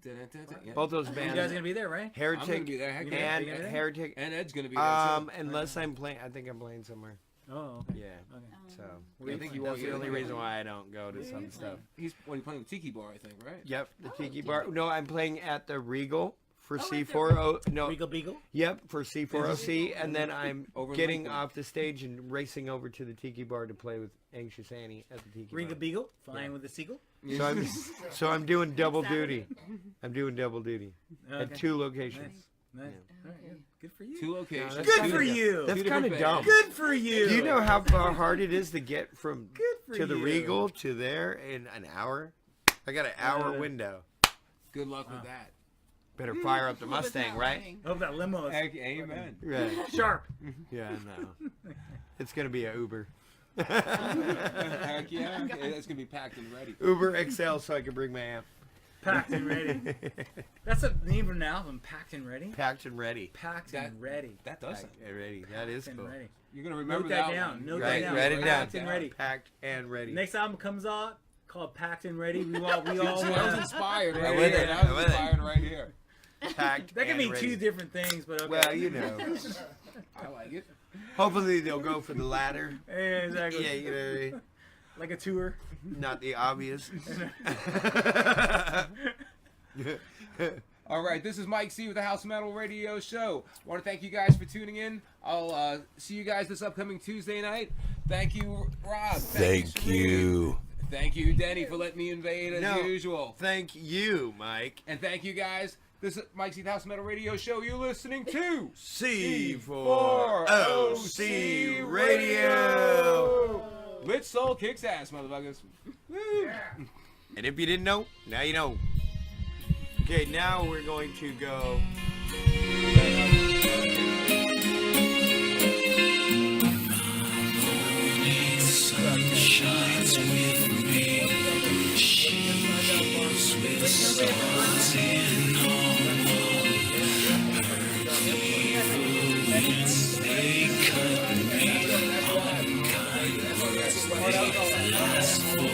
Yeah. Both those You bands. guys are gonna be there, right? I'm gonna Heretic be there. Heck yeah. and You gonna be there? Heretic. And Ed's gonna be there too. Unless I'm playing, I think I'm playing somewhere. Oh, okay. Yeah. Okay. So I think you are. that's the only reason why I don't go to some stuff. He's playing with Tiki Bar, I think, right? Yep, the Tiki Tiki Bar. Bar. No, I'm playing at the Regal for Oh, C40. No, Regal Beagle? yep, for C40C, and then I'm Over in getting Lincoln. off the stage and racing over to the Tiki Bar to play with Anxious Annie at the Tiki Regal Bar. Beagle? Flying with the seagull? So I'm doing double duty. I'm doing double duty at Okay. 2 locations. Nice. All right, good for you. 2 locations. that's Good kinda for dumb. you. That's Two kind of different dumb. bands. Good for you. Do you know how far hard it is to get from Good for to the you. Regal to there in an hour? I got an hour window. Good luck with that. Better fire up the Mustang, right? Hope that limo is Heck, amen. Right. sharp. Yeah, no. It's gonna be a Uber. Heck yeah. It's gonna be packed and ready. Uber XL, so I can bring my amp. Packed and ready. That's the name of an album. Packed and ready. Packed and ready. Packed That- and ready. That does. Packed and ready. That is Packed cool. and ready. You're gonna remember Note that that down. one. Note Right, that down. write it down. Packed and ready. Packed and ready. Next album comes out called Packed and Ready. We all See, I was inspired right with here. it. I I'm was with it. inspired right here. Packed That can and mean ready. 2 different things, but okay. Well, you know. I like it. Hopefully they'll go for the latter. Yeah, exactly. Yeah, you know what I mean? Like a tour. Not the obvious. All right, this is Mike C with the House Metal Radio Show. I want to thank you guys for tuning in. I'll see you guys this upcoming Tuesday night. Thank you, Rob. Thank you. Thank you, Denny, for letting me invade as No. usual. Thank you, Mike. And thank you guys. This is Mike C, the House Metal Radio Show. You're listening to C4OC Radio. Listen Rich Soul kicks ass, motherfuckers. Woo. And if you didn't know, now you know. Okay, now we're going to go. Shines with me, she's with stars in they cut me unkind words, they last forever.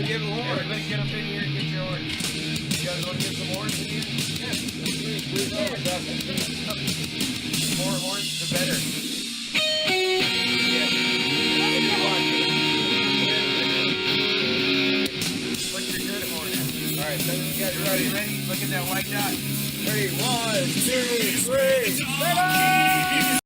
Give a horn. Everybody get up in here and get your horn. You guys want to get some horns in here? More horns, the better. Put your good horn in. All right, so you guys ready? Look at that white dot. 3, 1, 2, 3, 7!